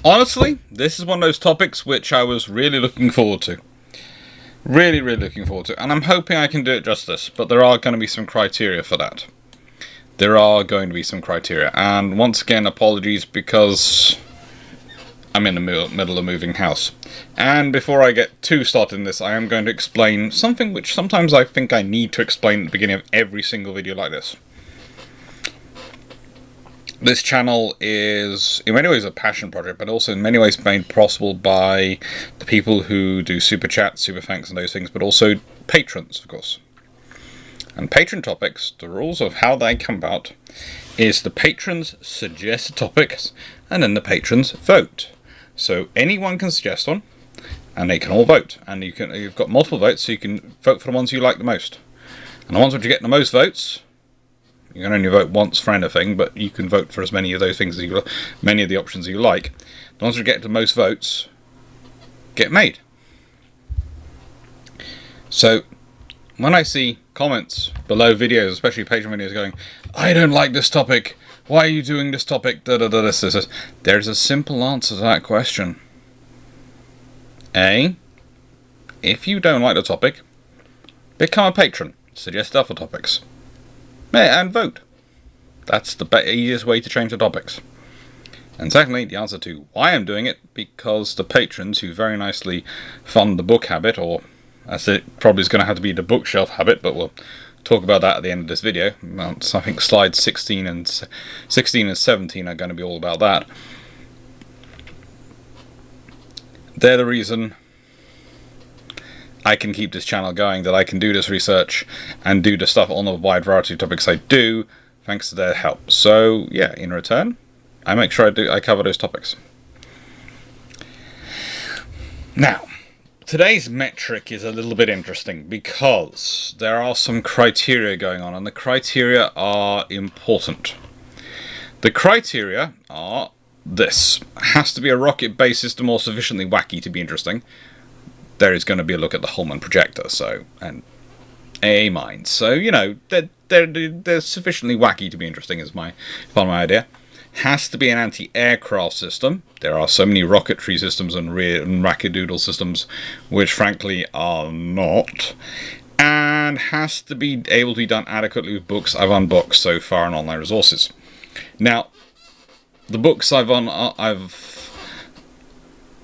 Honestly, this is one of those topics which I was really looking forward to. Really looking forward to. And I'm hoping I can do it justice, but there are going to be some criteria for that. There are going to be some criteria. And once again, apologies because I'm in the middle of moving house. And before I get too started in this, I am going to explain something which sometimes I think I need to explain at the beginning of every single video like this. This channel is in many ways a passion project, but also in many ways made possible by the people who do super chats, super thanks and those things, but also patrons, of course. And patron topics, the rules of how they come about, is the patrons suggest the topics, and then the patrons vote. So anyone can suggest one, and they can all vote. And you've got multiple votes, so you can vote for the ones you like the most. And the ones which you get the most votes, you can only vote once for anything, but you can vote for as many of those things as you, many of the options you like. The ones which get the most votes get made. So when I see comments below videos, especially Patreon videos, going, "I don't like this topic. Why are you doing this topic?" This. There's a simple answer to that question. A, if you don't like the topic, become a patron. Suggest other topics. And vote. That's the easiest way to change the topics. And secondly, the answer to why I'm doing it, because the patrons who very nicely fund the book habit, or as it probably is going to have to be the bookshelf habit, but we'll talk about that at the end of this video. So I think slides 16 and 17 are going to be all about that. They're the reason I can keep this channel going, that I can do this research and do the stuff on the wide variety of topics I do, thanks to their help. So yeah, in return, I make sure I cover those topics. Now, today's metric is a little bit interesting because there are some criteria going on, and the criteria are important. The criteria are this: has to be a rocket-based system or sufficiently wacky to be interesting. There is going to be a look at the Holman projector, and AA mines. So, you know, they're sufficiently wacky to be interesting, is part of my idea. Has to be an anti-aircraft system. There are so many rocketry systems and wackadoodle systems which, frankly, are not. And has to be able to be done adequately with books I've unboxed so far and online resources. Now, the books I've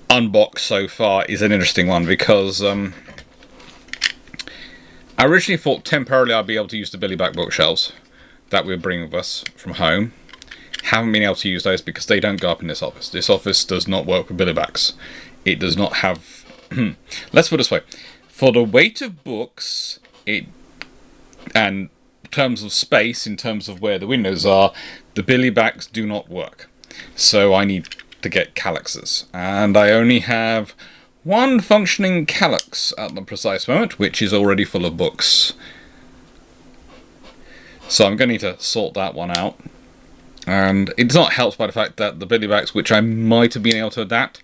unboxed so far is an interesting one because I originally thought temporarily I'd be able to use the Billy Back bookshelves that we're bringing with us from home. Haven't been able to use those because they don't go up in this office. This office does not work with Billy Backs. It does not have... Let's put it this way. For the weight of books, and in terms of space, in terms of where the windows are, the Billy Backs do not work. So I need to get Kallaxes, and I only have one functioning Kallax at the precise moment, which is already full of books. So I'm going to need to sort that one out. And it's not helped by the fact that the Billy Backs, which I might have been able to adapt,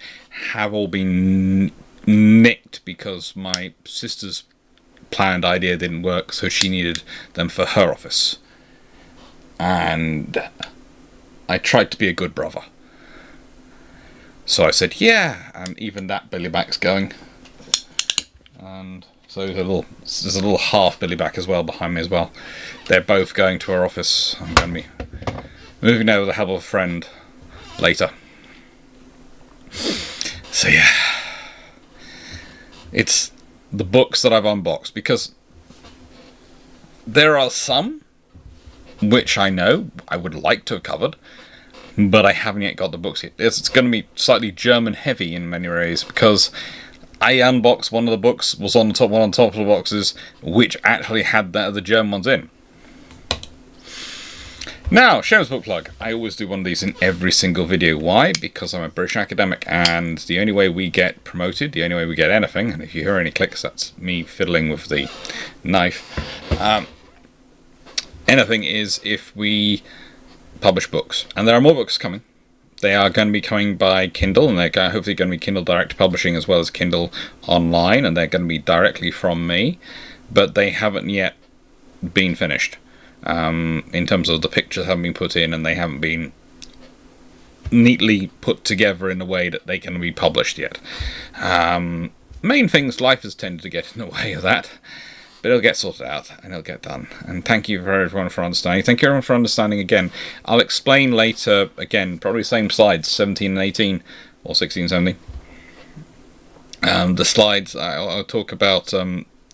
have all been nicked because my sister's planned idea didn't work, so she needed them for her office. And I tried to be a good brother. So I said, yeah, and even that Billy Back's going. And so there's a little half Billy Back as well behind me as well. They're both going to our office. I'm going to be moving there with the help of a friend later. So yeah, it's the books that I've unboxed, because there are some which I know I would like to have covered, but I haven't yet got the books yet. It's going to be slightly German heavy in many ways, because I unboxed one of the books, was on the top one on top of the boxes, which actually had the German ones in. Now, shameless book plug. I always do one of these in every single video. Why? Because I'm a British academic, and the only way we get promoted, the only way we get anything, and if you hear any clicks, that's me fiddling with the knife, anything, is if we publish books. And there are more books coming. They are going to be coming by Kindle, and they're hopefully going to be Kindle Direct Publishing as well as Kindle Online, and they're going to be directly from me, but they haven't yet been finished. In terms of the pictures haven't been put in, and they haven't been neatly put together in a way that they can be published yet. Main things, life has tended to get in the way of that, but it'll get sorted out and it'll get done. And thank you for everyone for understanding. Thank you everyone for understanding again. I'll explain later, again, probably same slides, 17 and 18, or 16 and 17. The slides, I'll talk about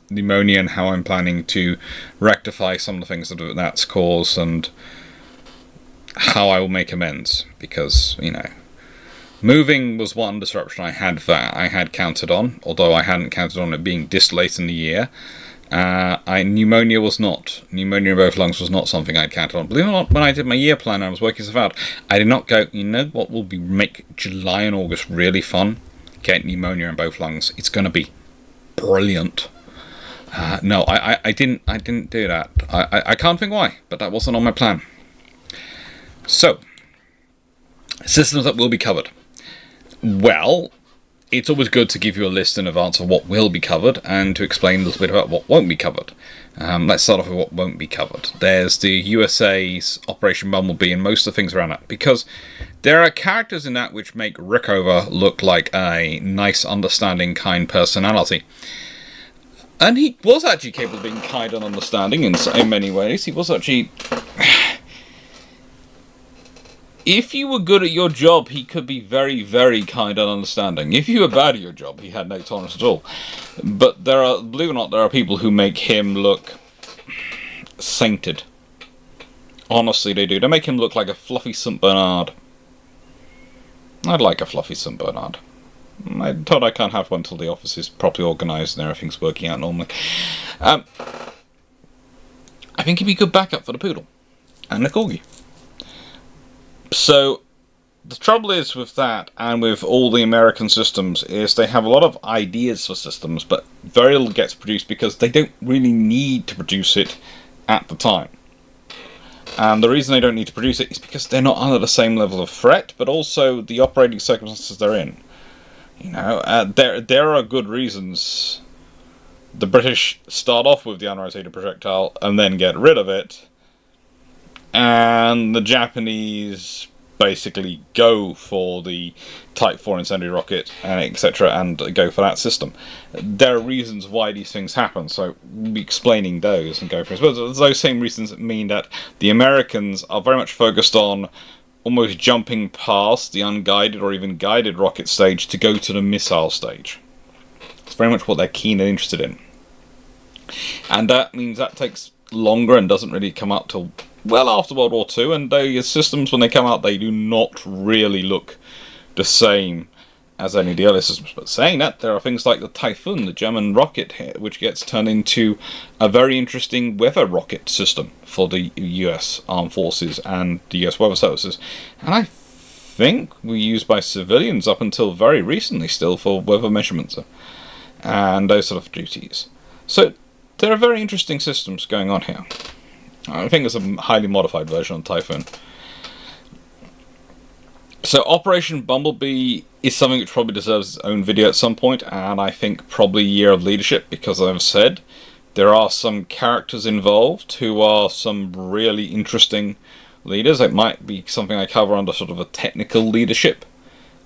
pneumonia and how I'm planning to rectify some of the things that that's caused, and how I will make amends, because, you know, moving was one disruption I had counted on, although I hadn't counted on it being this late in the year. Pneumonia was not. Pneumonia in both lungs was not something I'd counted on. Believe it or not, when I did my year plan and I was working stuff out, I did not go, you know what will make July and August really fun? Get pneumonia in both lungs. It's going to be brilliant. No, I didn't do that. I can't think why, but that wasn't on my plan. So, systems that will be covered. Well, it's always good to give you a list in advance of what will be covered, and to explain a little bit about what won't be covered. Let's start off with what won't be covered. There's the USA's Operation Bumblebee and most of the things around that, because there are characters in that which make Rickover look like a nice, understanding, kind personality. And he was actually capable of being kind and understanding in many ways. He was actually... If you were good at your job, he could be very, very kind and understanding. If you were bad at your job, he had no tolerance at all. But there are, believe it or not, there are people who make him look sainted. Honestly, they do. They make him look like a fluffy St. Bernard. I'd like a fluffy St. Bernard. I'm told I can't have one until the office is properly organised and everything's working out normally. I think he'd be a good backup for the poodle and the corgi. So, the trouble is with that, and with all the American systems, is they have a lot of ideas for systems, but very little gets produced because they don't really need to produce it at the time. And the reason they don't need to produce it is because they're not under the same level of threat, but also the operating circumstances they're in. You know, there are good reasons the British start off with the unrotated projectile and then get rid of it, and the Japanese basically go for the Type 4 incendiary rocket, and etc., and go for that system. There are reasons why these things happen, so we'll be explaining those and go for it. But those same reasons mean that the Americans are very much focused on almost jumping past the unguided or even guided rocket stage to go to the missile stage. It's very much what they're keen and interested in. And that means that takes longer and doesn't really come out till well after World War II, and the systems, when they come out, they do not really look the same as any of the earlier systems. But saying that, there are things like the Typhoon, the German rocket here, which gets turned into a very interesting weather rocket system for the US Armed Forces and the US Weather Services. And I think were used by civilians up until very recently still for weather measurements and those sort of duties. So there are very interesting systems going on here. I think it's a highly modified version of Typhoon. So Operation Bumblebee is something which probably deserves its own video at some point, and I think probably Year of Leadership, because as I've said, there are some characters involved who are some really interesting leaders. It might be something I cover under sort of a technical leadership.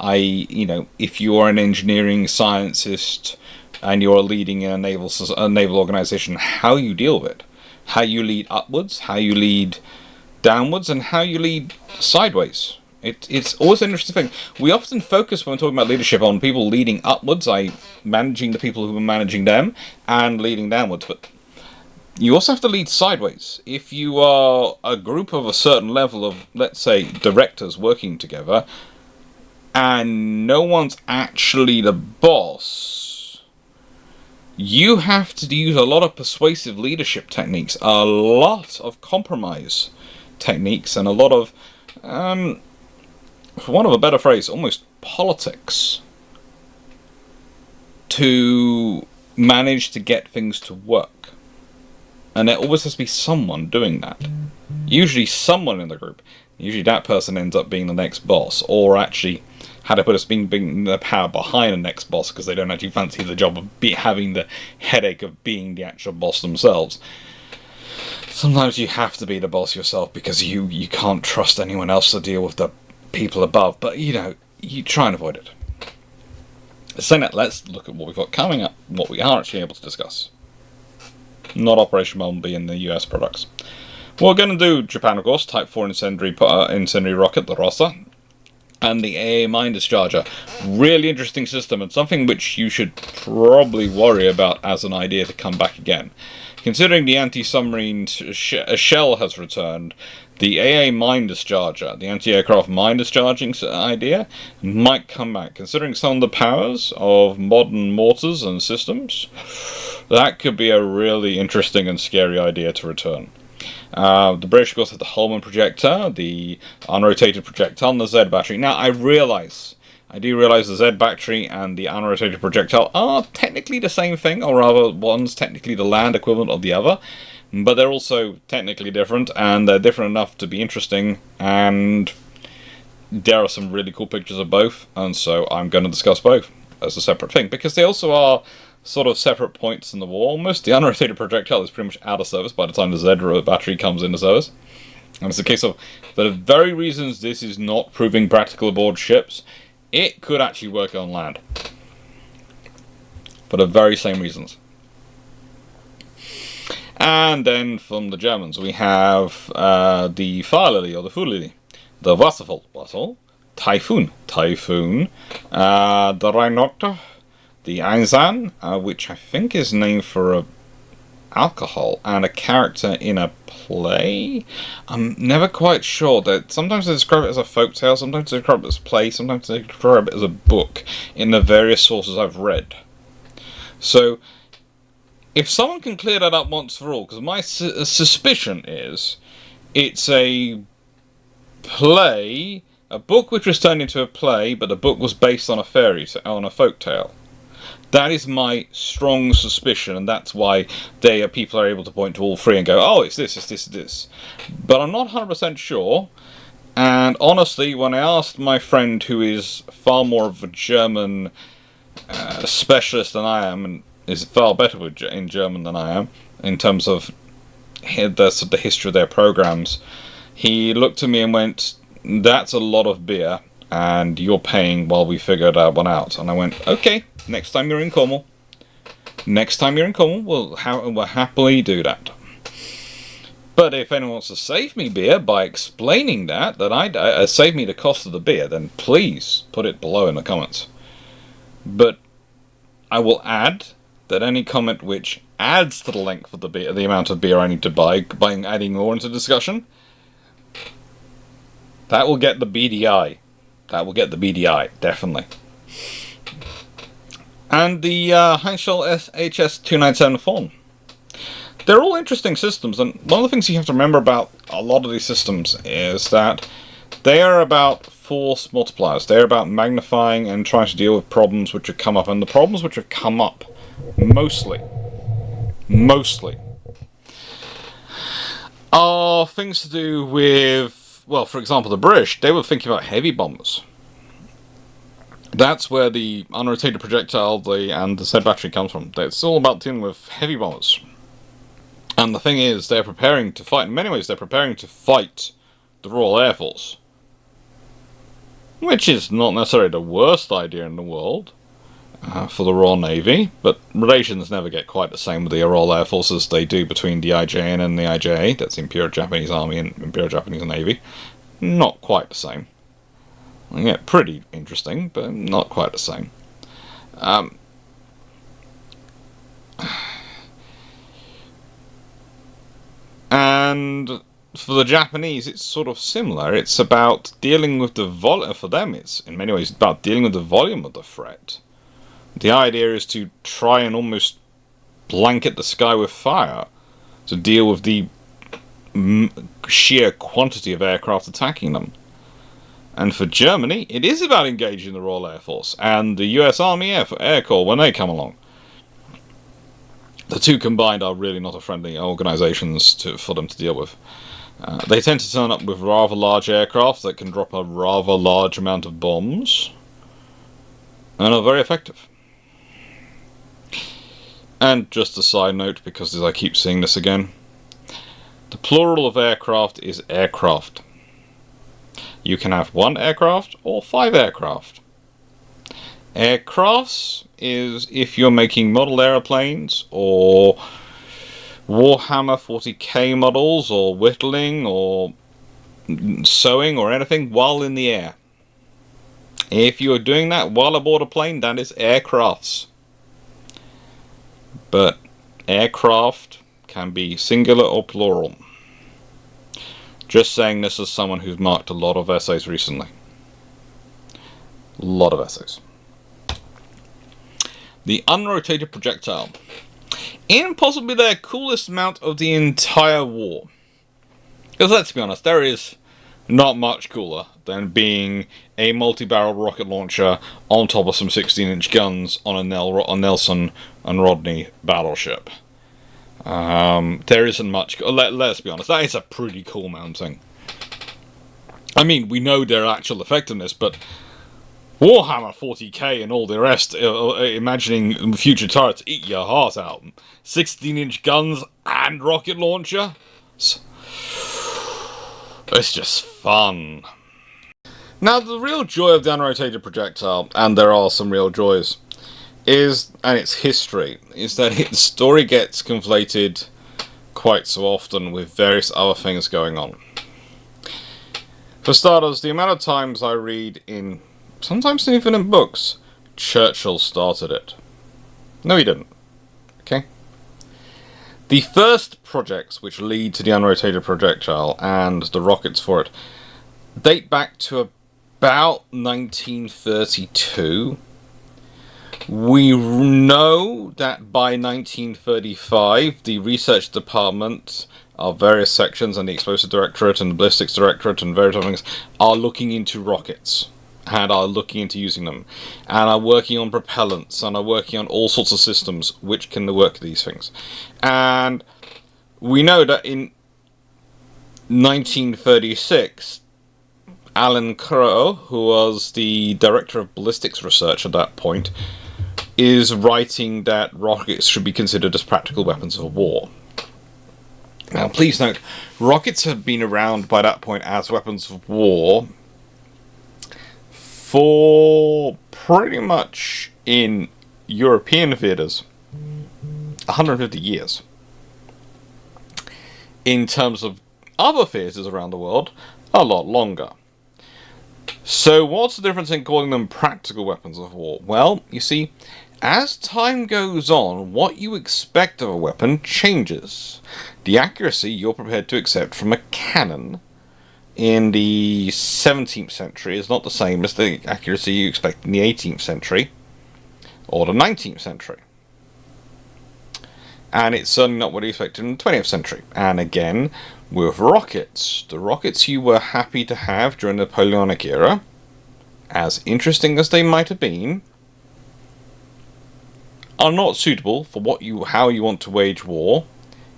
You know, if you are an engineering scientist and you're leading a naval organization, how you deal with it. How you lead upwards, how you lead downwards, and how you lead sideways. It's always an interesting thing. We often focus, when we're talking about leadership, on people leading upwards, i.e. managing the people who are managing them, and leading downwards. But you also have to lead sideways. If you are a group of a certain level of, let's say, directors working together, and no one's actually the boss, you have to use a lot of persuasive leadership techniques, a lot of compromise techniques, and a lot of, for want of a better phrase, almost politics to manage to get things to work. And there always has to be someone doing that. Usually someone in the group. Usually that person ends up being the next boss, or actually, how to put us, being the power behind the next boss, because they don't actually fancy the job of having the headache of being the actual boss themselves. Sometimes you have to be the boss yourself, because you can't trust anyone else to deal with the people above, but you try and avoid it. So now let's look at what we've got coming up, what we are actually able to discuss. Not Operation Bumblebee in the US products. We're going to do Japan, of course, Type 4 incendiary rocket, the Rosa, and the AA mine discharger. Really interesting system, and something which you should probably worry about as an idea to come back again. Considering the anti-submarine shell has returned, the AA mine discharger, the anti-aircraft mine discharging idea, might come back. Considering some of the powers of modern mortars and systems, that could be a really interesting and scary idea to return. The British, of course, have the Holman projector, the unrotated projectile, and the Z battery. Now, I do realise the Z battery and the unrotated projectile are technically the same thing, or rather, one's technically the land equivalent of the other, but they're also technically different, and they're different enough to be interesting, and there are some really cool pictures of both, and so I'm going to discuss both as a separate thing, because they also are sort of separate points in the war almost. The unrotated projectile is pretty much out of service by the time the Z battery comes into service. And it's a case of, for the very reasons this is not proving practical aboard ships, it could actually work on land. For the very same reasons. And then from the Germans we have the Fahrlily or the Fuhrlily, the Wasserfall, Typhoon, the Rheinoctor, the Einsan, which I think is named for a alcohol and a character in a play. I'm never quite sure. That sometimes they describe it as a folktale, sometimes they describe it as a play, sometimes they describe it as a book in the various sources I've read. So, if someone can clear that up once for all, because my suspicion is it's a play, a book which was turned into a play, but the book was based on a folktale. That is my strong suspicion, and that's why people are able to point to all three and go, oh, it's this, it's this, it's this. But I'm not 100% sure, and honestly, when I asked my friend, who is far more of a German specialist than I am, and is far better in German than I am, in terms of the history of their programs, he looked at me and went, that's a lot of beer, and you're paying while we figure that one out. And I went, okay. Next time you're in Cornwall, we'll happily do that. But if anyone wants to save me beer by explaining that I save me the cost of the beer, then please put it below in the comments. But I will add that any comment which adds to the length of the beer, the amount of beer I need to buy by adding more into the discussion, that will get the BDI. Definitely. And the Heinschel HS297 Fawn. They're all interesting systems, and one of the things you have to remember about a lot of these systems is that they are about force multipliers. They're about magnifying and trying to deal with problems which have come up, and the problems which have come up mostly are things to do with, well, for example, the British. They were thinking about heavy bombers. That's where the unrotated projectile and the Z battery comes from. It's all about dealing with heavy bombers. And the thing is, they're preparing to fight. In many ways, they're preparing to fight the Royal Air Force. Which is not necessarily the worst idea in the world for the Royal Navy. But relations never get quite the same with the Royal Air Force as they do between the IJN and the IJA. That's the Imperial Japanese Army and Imperial Japanese Navy. Not quite the same. Yeah, pretty interesting, but not quite the same. And for the Japanese, it's sort of similar. It's about dealing with the volume. For them, it's in many ways about dealing with the volume of the threat. The idea is to try and almost blanket the sky with fire to deal with the sheer quantity of aircraft attacking them. And for Germany, it is about engaging the Royal Air Force and the US Army Air Corps when they come along. The two combined are really not a friendly organisations for them to deal with. They tend to turn up with rather large aircraft that can drop a rather large amount of bombs, and are very effective. And just a side note, because as I keep seeing this again, the plural of aircraft is aircraft. You can have 1 aircraft or 5 aircraft. Aircrafts is if you're making model aeroplanes or Warhammer 40k models or whittling or sewing or anything while in the air. If you're doing that while aboard a plane, that is aircrafts. But aircraft can be singular or plural. Just saying this as someone who's marked a lot of essays recently. A lot of essays. The unrotated projectile. In possibly their coolest mount of the entire war. Because let's be honest, there is not much cooler than being a multi-barreled rocket launcher on top of some 16-inch guns on a Nelson and Rodney battleship. There isn't much. Let's be honest, that is a pretty cool mounting. I mean, we know their actual effectiveness, but Warhammer 40k and all the rest, imagining future turrets, eat your heart out. 16-inch guns and rocket launcher? It's just fun. Now, the real joy of the unrotated projectile, and there are some real joys, and its history, is that its story gets conflated quite so often with various other things going on. For starters, the amount of times I read in, sometimes even in books, Churchill started it. No, he didn't. Okay? The first projects which lead to the unrotated projectile and the rockets for it date back to about 1932. We know that by 1935, the research department of various sections and the explosive directorate and the ballistics directorate and various other things are looking into rockets and are looking into using them and are working on propellants and are working on all sorts of systems which can work these things. And we know that in 1936, Alan Crowe, who was the director of ballistics research at that point, is writing that rockets should be considered as practical weapons of war. Now, please note, rockets have been around by that point as weapons of war for pretty much in European theatres 150 years. In terms of other theatres around the world, a lot longer. So what's the difference in calling them practical weapons of war? Well, you see, as time goes on, what you expect of a weapon changes. The accuracy you're prepared to accept from a cannon in the 17th century is not the same as the accuracy you expect in the 18th century or the 19th century. And it's certainly not what you expected in the 20th century. And again, with rockets, the rockets you were happy to have during the Napoleonic era, as interesting as they might have been, are not suitable for how you want to wage war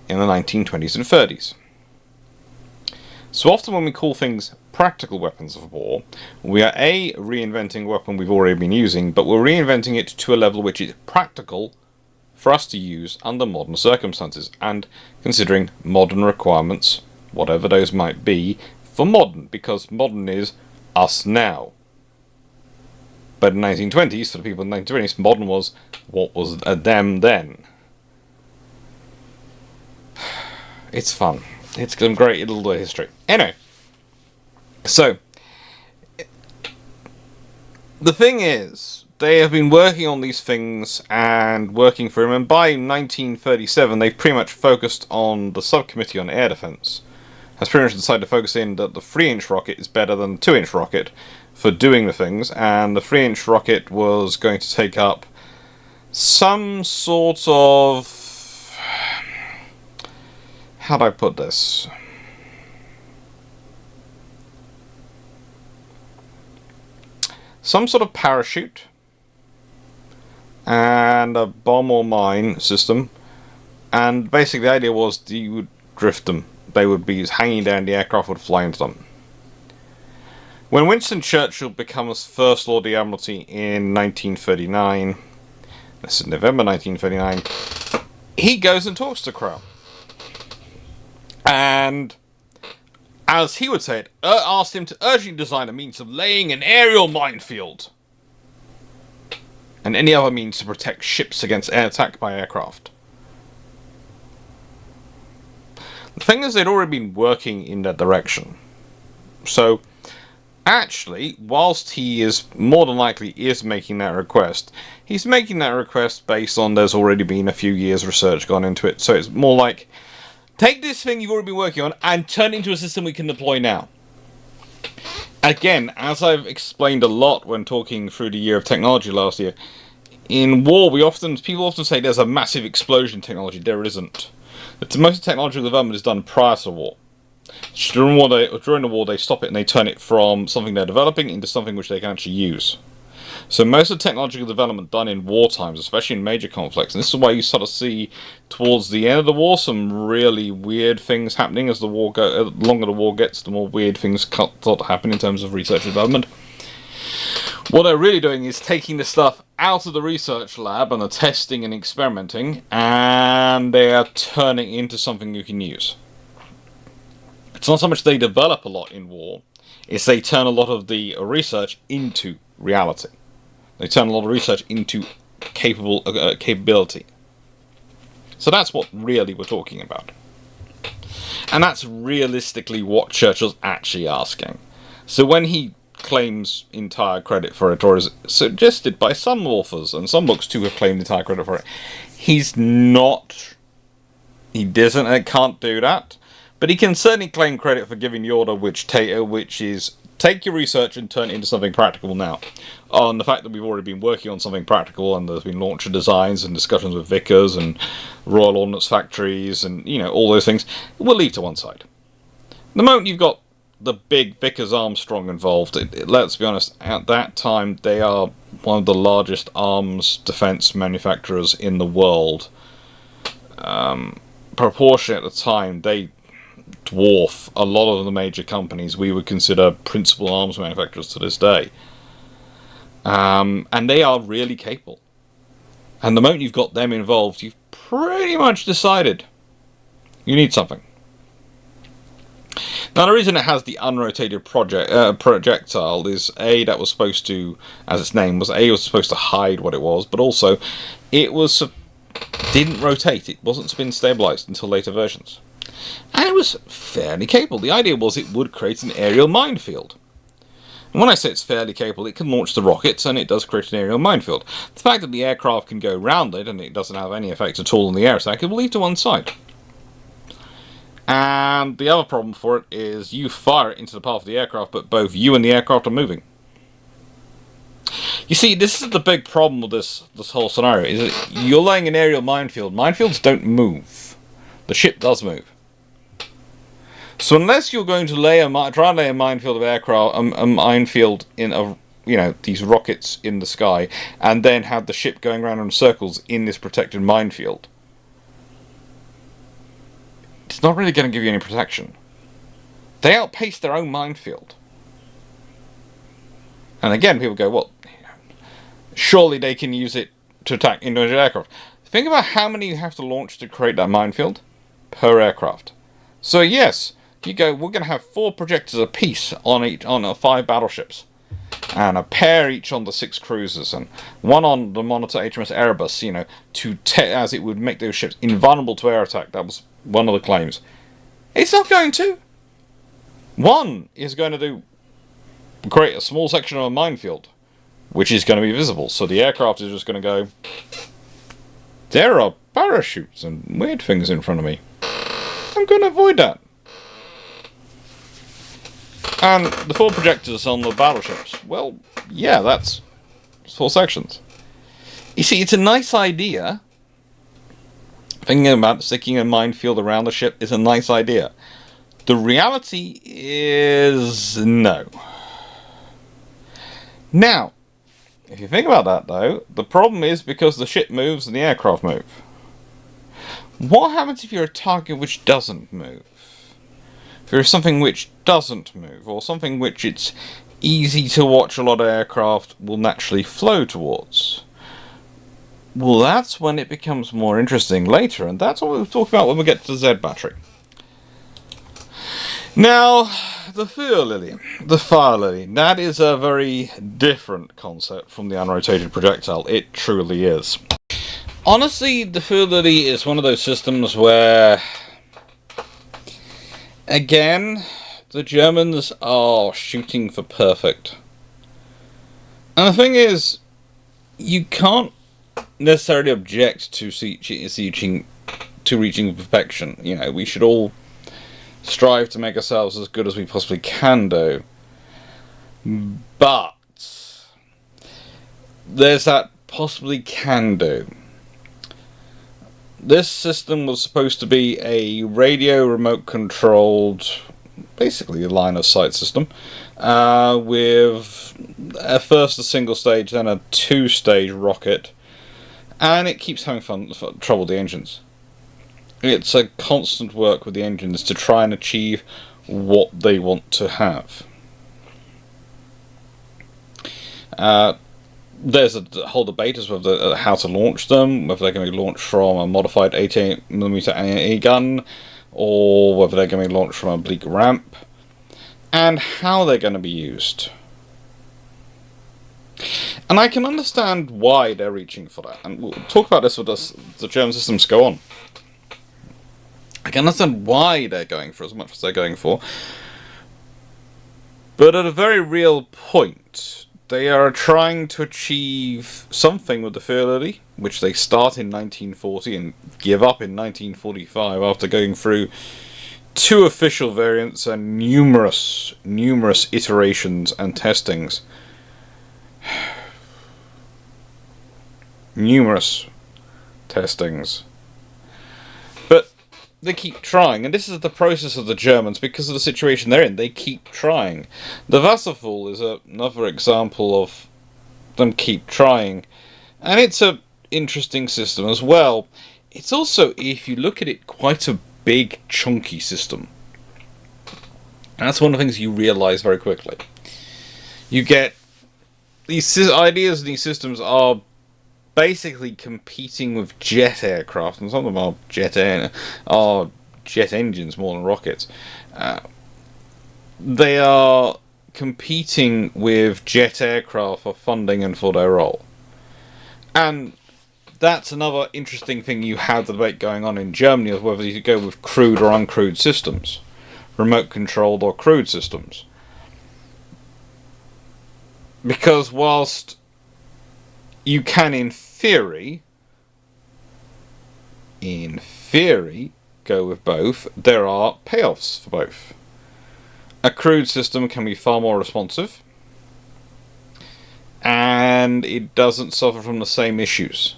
in the 1920s and 30s. So often when we call things practical weapons of war, we are A, reinventing a weapon we've already been using, but we're reinventing it to a level which is practical for us to use under modern circumstances, and considering modern requirements, whatever those might be, for modern, because modern is us now. But in the 1920s, for the people in the 1920s, modern was what was them then. It's fun. It's some great little history. Anyway, so the thing is, they have been working on these things and working for him, and by 1937 they've pretty much focused on the subcommittee on air defense. Has pretty much decided to focus in that the 3-inch rocket is better than the 2-inch rocket for doing the things, and the 3-inch rocket was going to take up some sort of, how do I put this? Some sort of parachute and a bomb or mine system, and basically the idea was you would drift them. They would be hanging down, the aircraft would fly into them. When Winston Churchill becomes First Lord of the Admiralty in 1939, this is November 1939, he goes and talks to Crowe. And as he would say it, asked him to urgently design a means of laying an aerial minefield and any other means to protect ships against air attack by aircraft. The thing is, they'd already been working in that direction. So, actually, whilst he is more than likely making that request, he's making that request based on there's already been a few years research gone into it. So it's more like, take this thing you've already been working on and turn it into a system we can deploy now. Again, as I've explained a lot when talking through the year of technology last year, in war people often say there's a massive explosion in technology. There isn't. Most technological development is done prior to war. During the war, they stop it and they turn it from something they're developing into something which they can actually use. So most of the technological development done in war times, especially in major conflicts, and this is why you sort of see towards the end of the war some really weird things happening as the longer the war gets, the more weird things start to happen in terms of research and development. What they're really doing is taking the stuff out of the research lab and the testing and experimenting, and they are turning it into something you can use. It's not so much they develop a lot in war, it's they turn a lot of the research into reality. They turn a lot of research into capability. So that's what really we're talking about. And that's realistically what Churchill's actually asking. So when he claims entire credit for it, or is suggested by some authors, and some books too have claimed entire credit for it, he doesn't and can't do that. But he can certainly claim credit for giving the order which is take your research and turn it into something practical now. On the fact that we've already been working on something practical and there's been launcher designs and discussions with Vickers and Royal Ordnance Factories and, all those things, we'll leave to one side. The moment you've got the big Vickers Armstrong involved, let's be honest, at that time they are one of the largest arms defence manufacturers in the world. Proportionate at the time, they dwarf a lot of the major companies we would consider principal arms manufacturers to this day. And they are really capable. And the moment you've got them involved, you've pretty much decided you need something. Now, the reason it has the unrotated projectile is that was supposed to, as its name was, was supposed to hide what it was, but also it didn't rotate. It wasn't spin stabilized until later versions. And it was fairly capable. The idea was it would create an aerial minefield. And when I say it's fairly capable, it can launch the rockets, and it does create an aerial minefield. The fact that the aircraft can go round it, and it doesn't have any effect at all on the air attack, it will leave to one side. And the other problem for it is you fire it into the path of the aircraft, but both you and the aircraft are moving. You see, this is the big problem with this whole scenario, is that you're laying an aerial minefield. Minefields don't move. The ship does move. So unless you're going to try and lay a minefield of aircraft, a minefield in these rockets in the sky, and then have the ship going around in circles in this protected minefield, it's not really going to give you any protection. They outpace their own minefield. And again, people go, well, surely they can use it to attack individual aircraft. Think about how many you have to launch to create that minefield per aircraft. So yes, you go, we're going to have 4 projectors apiece on 5 battleships, and a pair each on the 6 cruisers, and one on the monitor HMS Erebus, as it would make those ships invulnerable to air attack. That was one of the claims. It's not going to. One is going to create a small section of a minefield, which is going to be visible, so the aircraft is just going to go, there are parachutes and weird things in front of me. I'm going to avoid that. And the 4 projectors on the battleships, well, yeah, that's 4 sections. You see, it's a nice idea. Thinking about sticking a minefield around the ship is a nice idea. The reality is no. Now, if you think about that, though, the problem is because the ship moves and the aircraft move. What happens if you're a target which doesn't move? If there's something which doesn't move, or something which it's easy to watch a lot of aircraft will naturally flow towards. Well, that's when it becomes more interesting later, and that's what we'll talk about when we get to the Z battery. Now, the fire lily, that is a very different concept from the unrotated projectile. It truly is. Honestly, the fire lily is one of those systems where, again, the Germans are shooting for perfect. And the thing is, you can't necessarily object to reaching perfection. You know, we should all strive to make ourselves as good as we possibly can do. But there's that possibly can do. This system was supposed to be a radio remote controlled, basically a line of sight system, with at first a single stage, then a 2-stage rocket, and it keeps having trouble with the engines. It's a constant work with the engines to try and achieve what they want to have. There's a whole debate as to how to launch them, whether they're going to be launched from a modified 88mm AE gun, or whether they're going to be launched from a oblique ramp, and how they're going to be used. And I can understand why they're reaching for that, and we'll talk about this as the German systems go on. I can understand why they're going for as much as they're going for, but at a very real point, they are trying to achieve something with the Fidelity, which they start in 1940 and give up in 1945 after going through 2 official variants and numerous iterations and testings. Numerous testings. But they keep trying, and this is the process of the Germans because of the situation they're in. They keep trying. The Wasserfall is another example of them keep trying, and it's an interesting system as well. It's also, if you look at it, quite a big, chunky system. And that's one of the things you realise very quickly. You get these ideas, and these systems are basically competing with jet aircraft, and some of them are jet engines more than rockets. They are competing with jet aircraft for funding and for their role. And that's another interesting thing. You have the debate going on in Germany of whether you go with crewed or uncrewed systems, remote controlled or crewed systems. Because whilst you can, in theory, go with both, there are payoffs for both. A crewed system can be far more responsive, and it doesn't suffer from the same issues.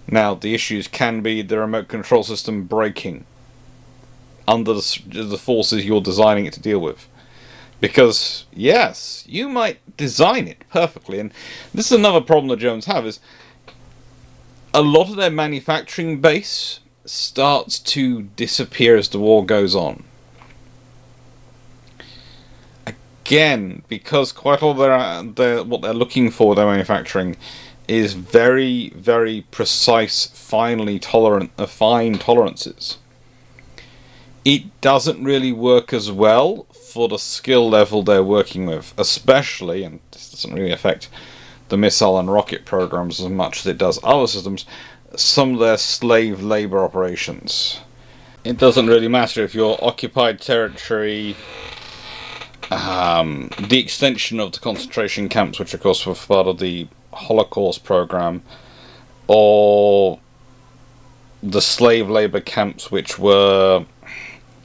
Now, the issues can be the remote control system breaking under the forces you're designing it to deal with. Because, yes, you might design it perfectly, and this is another problem the Germans have, is a lot of their manufacturing base starts to disappear as the war goes on. Again, because quite a lot of what they're looking for with their manufacturing is very, very precise, fine tolerances. It doesn't really work as well for the skill level they're working with, especially, and this doesn't really affect the missile and rocket programs as much as it does other systems, some of their slave labor operations. It doesn't really matter if you're occupied territory, the extension of the concentration camps, which of course were part of the Holocaust program, or the slave labor camps which were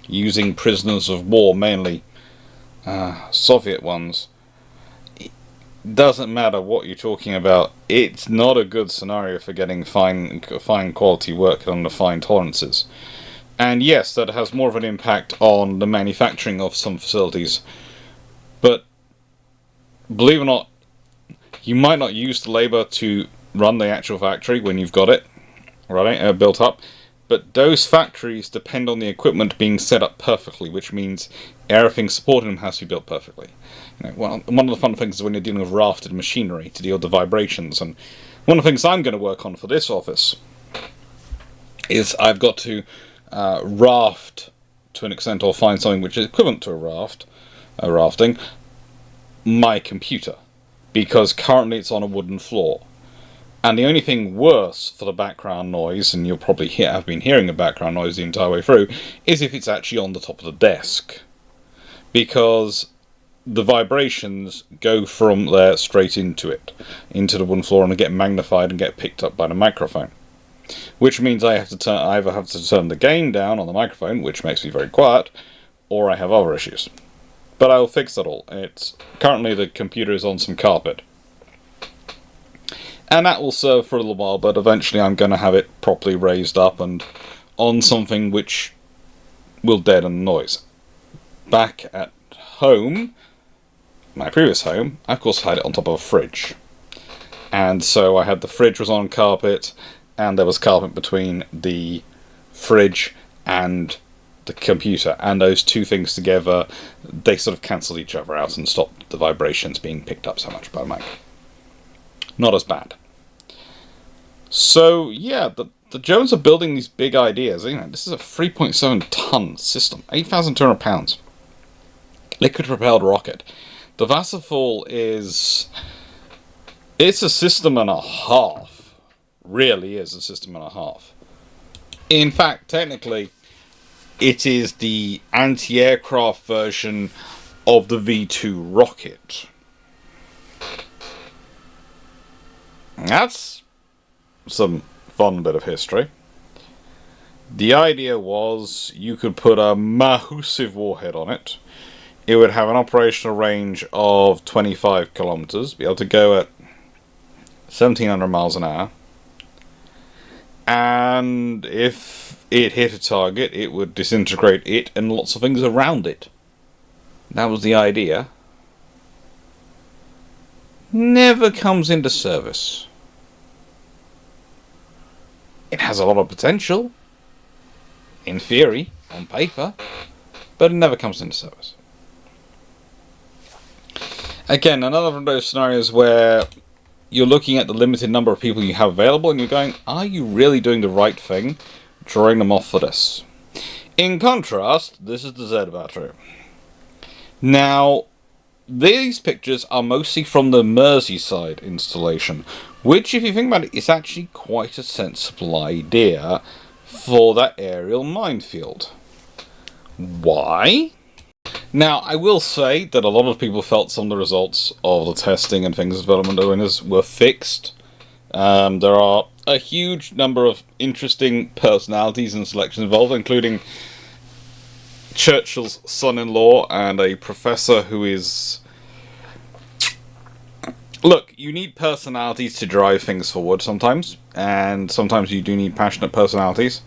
using prisoners of war, mainly Soviet ones. It doesn't matter what you're talking about, it's not a good scenario for getting fine quality work under fine tolerances. And yes, that has more of an impact on the manufacturing of some facilities, but believe it or not, you might not use the labour to run the actual factory when you've got it built up, but those factories depend on the equipment being set up perfectly, which means everything supporting them has to be built perfectly. One of the fun things is when you're dealing with rafted machinery to deal with the vibrations, and one of the things I'm going to work on for this office is I've got to raft to an extent, or find something which is equivalent to a rafting, my computer, because currently it's on a wooden floor. And the only thing worse for the background noise, and you'll probably have been hearing the background noise the entire way through, is if it's actually on the top of the desk. Because the vibrations go from there straight into the wooden floor, and get magnified and get picked up by the microphone. Which means I either have to turn the gain down on the microphone, which makes me very quiet, or I have other issues. But I'll fix that all. Currently the computer is on some carpet. And that will serve for a little while, but eventually I'm going to have it properly raised up and on something which will deaden the noise. Back at home, my previous home, I of course had it on top of a fridge. And so the fridge was on carpet, and there was carpet between the fridge and the computer. And those two things together, they sort of cancelled each other out and stopped the vibrations being picked up so much by the mic. Not as bad. So, yeah, the Jones are building these big ideas. This is a 3.7 ton system, 8,200 pounds. Liquid propelled rocket. The Wasserfall it's a system and a half. Really is a system and a half. In fact, technically, it is the anti-aircraft version of the V2 rocket. That's some fun bit of history. The idea was you could put a massive warhead on it. It would have an operational range of 25 kilometers, be able to go at 1,700 miles an hour. And if it hit a target, it would disintegrate it and lots of things around it. That was the idea. Never comes into service. It has a lot of potential, in theory, on paper, but it never comes into service. Again, another of those scenarios where you're looking at the limited number of people you have available and you're going, are you really doing the right thing, drawing them off for this? In contrast, this is the Z battery. Now, these pictures are mostly from the Merseyside installation, which, if you think about it, is actually quite a sensible idea for that aerial minefield. Why? Now, I will say that a lot of people felt some of the results of the testing and things development owners were fixed. There are a huge number of interesting personalities and selections involved, including Churchill's son-in-law and a professor who is... Look, you need personalities to drive things forward sometimes, and sometimes you do need passionate personalities.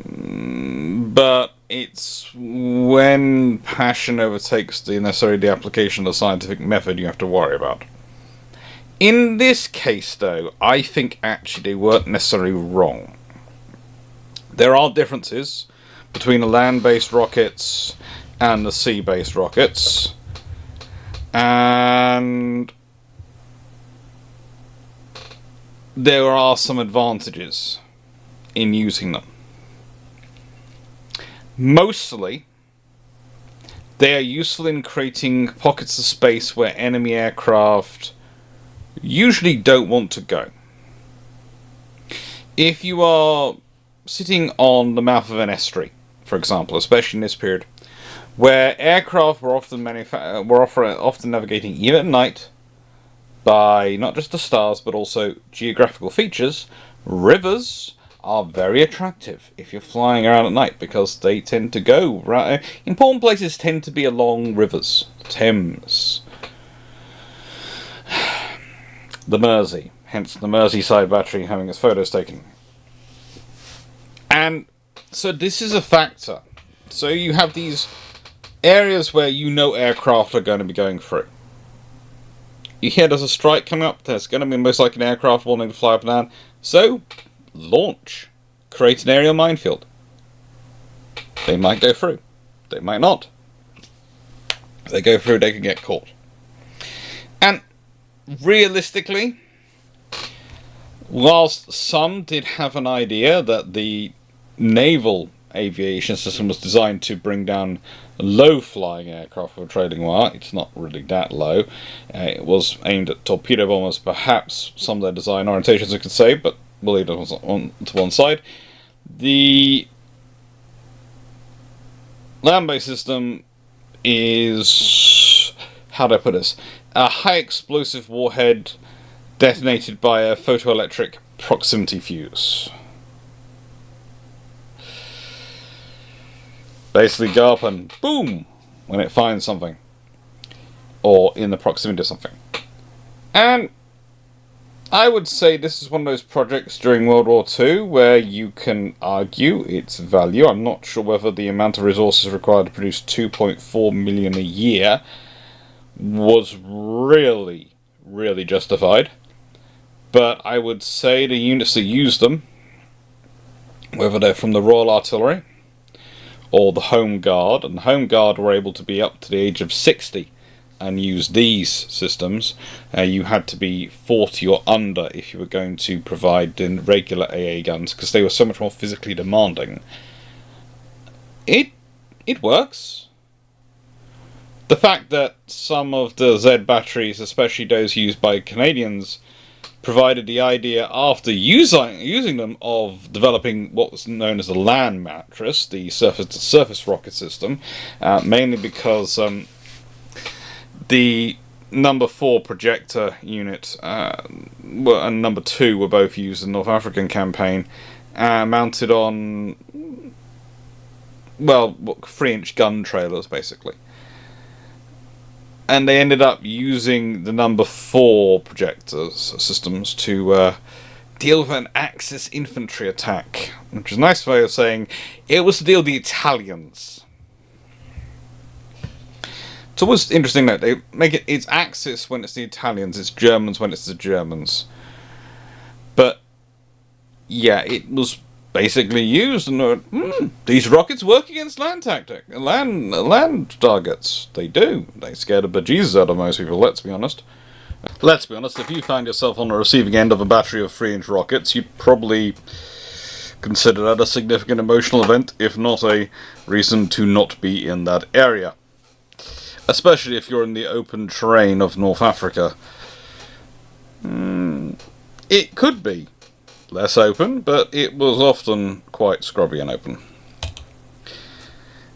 But it's when passion overtakes the application of the scientific method you have to worry about. In this case, though, I think actually they weren't necessarily wrong. There are differences between the land-based rockets and the sea-based rockets. And there are some advantages in using them. Mostly, they are useful in creating pockets of space where enemy aircraft usually don't want to go. If you are sitting on the mouth of an estuary, for example, especially in this period, where aircraft were often navigating even at night by not just the stars but also geographical features, rivers are very attractive if you're flying around at night because they tend to go right. Important places tend to be along rivers, Thames, the Mersey, hence the Merseyside battery having its photos taken. And so this is a factor. So you have these areas where you know aircraft are going to be going through. You hear there's a strike coming up, there's going to be most likely an aircraft wanting to fly up and down. So, launch. Create an aerial minefield. They might go through. They might not. If they go through, they can get caught. And realistically, whilst some did have an idea that the naval aviation system was designed to bring down low-flying aircraft with a trailing wire. It's not really that low. It was aimed at torpedo bombers, perhaps some of their design orientations I could say, but we'll leave that to one side. The land-based system is, how do I put this, a high-explosive warhead detonated by a photoelectric proximity fuse. Basically go up and boom when it finds something, or in the proximity of something. And I would say this is one of those projects during World War II where you can argue its value. I'm not sure whether the amount of resources required to produce 2.4 million a year was really justified. But I would say the units that used them, whether they're from the Royal Artillery or the Home Guard, and the Home Guard were able to be up to the age of 60 and use these systems. You had to be 40 or under if you were going to provide in regular AA guns, because they were so much more physically demanding. It works. The fact that some of the Z batteries, especially those used by Canadians, provided the idea after using them of developing what was known as the LAN mattress, the surface-to-surface rocket system, mainly because the number 4 projector unit and number 2 were both used in the North African campaign, mounted on, well, 3-inch gun trailers basically. And they ended up using the number 4 projectors systems to deal with an Axis infantry attack, which is a nice way of saying it was to deal with the Italians. It's always interesting that they make it's Axis when it's the Italians, it's Germans when it's the Germans. But yeah, it was basically used, and these rockets work against land targets. They do. They scared the bejesus out of most people, let's be honest. Let's be honest, if you found yourself on the receiving end of a battery of 3-inch rockets, you'd probably consider that a significant emotional event, if not a reason to not be in that area. Especially if you're in the open terrain of North Africa. It could be less open, but it was often quite scrubby and open.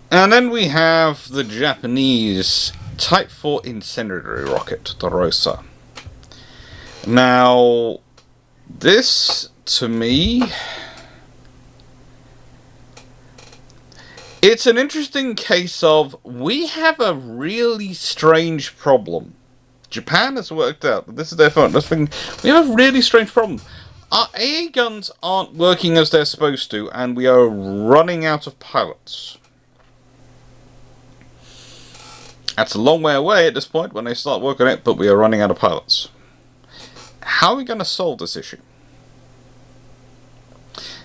And then we have the Japanese Type 4 incendiary rocket, the Rosa. Now, this, to me, it's an interesting case of, we have a really strange problem. Japan has worked out that this is their phone. We have a really strange problem. Our AA guns aren't working as they're supposed to, and we are running out of pilots. That's a long way away at this point when they start working on it, but we are running out of pilots. How are we going to solve this issue?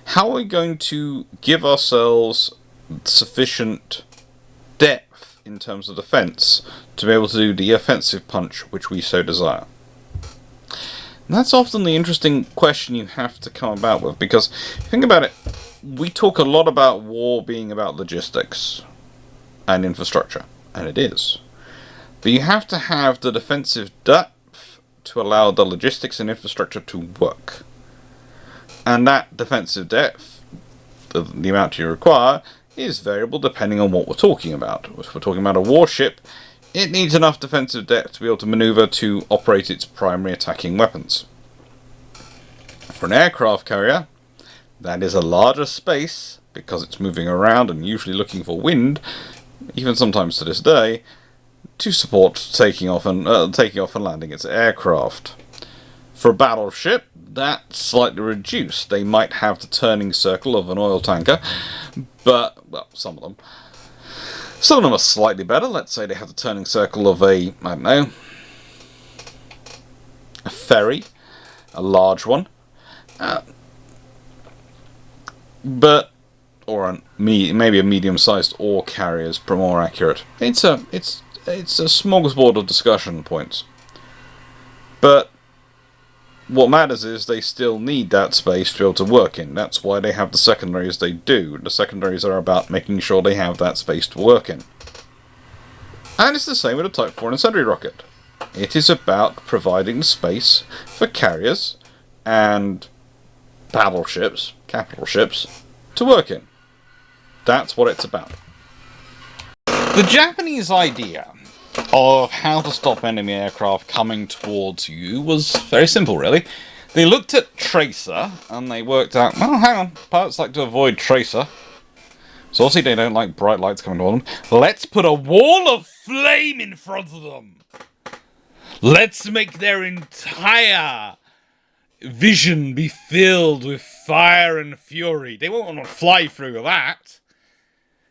How are we going to give ourselves sufficient depth in terms of defense to be able to do the offensive punch which we so desire? And that's often the interesting question you have to come about with, because think about it, we talk a lot about war being about logistics and infrastructure, and it is. But you have to have the defensive depth to allow the logistics and infrastructure to work. And that defensive depth, the amount you require, is variable depending on what we're talking about. If we're talking about a warship, it needs enough defensive depth to be able to maneuver to operate its primary attacking weapons. For an aircraft carrier, that is a larger space, because it's moving around and usually looking for wind, even sometimes to this day, to support taking off and landing its aircraft. For a battleship, that's slightly reduced. They might have the turning circle of an oil tanker, but, well, some of them. Some of them are slightly better. Let's say they have the turning circle of a ferry, a large one, or maybe a medium-sized ore carrier is more accurate. It's a smorgasbord of discussion points, but what matters is they still need that space to be able to work in. That's why they have the secondaries they do. The secondaries are about making sure they have that space to work in. And it's the same with a Type 4 incendiary rocket. It is about providing the space for carriers and battleships, capital ships, to work in. That's what it's about. The Japanese idea of how to stop enemy aircraft coming towards you was very simple, really. They looked at tracer, and they worked out, well, hang on, pilots like to avoid tracer. So obviously they don't like bright lights coming toward them. Let's put a wall of flame in front of them. Let's make their entire vision be filled with fire and fury. They won't want to fly through that.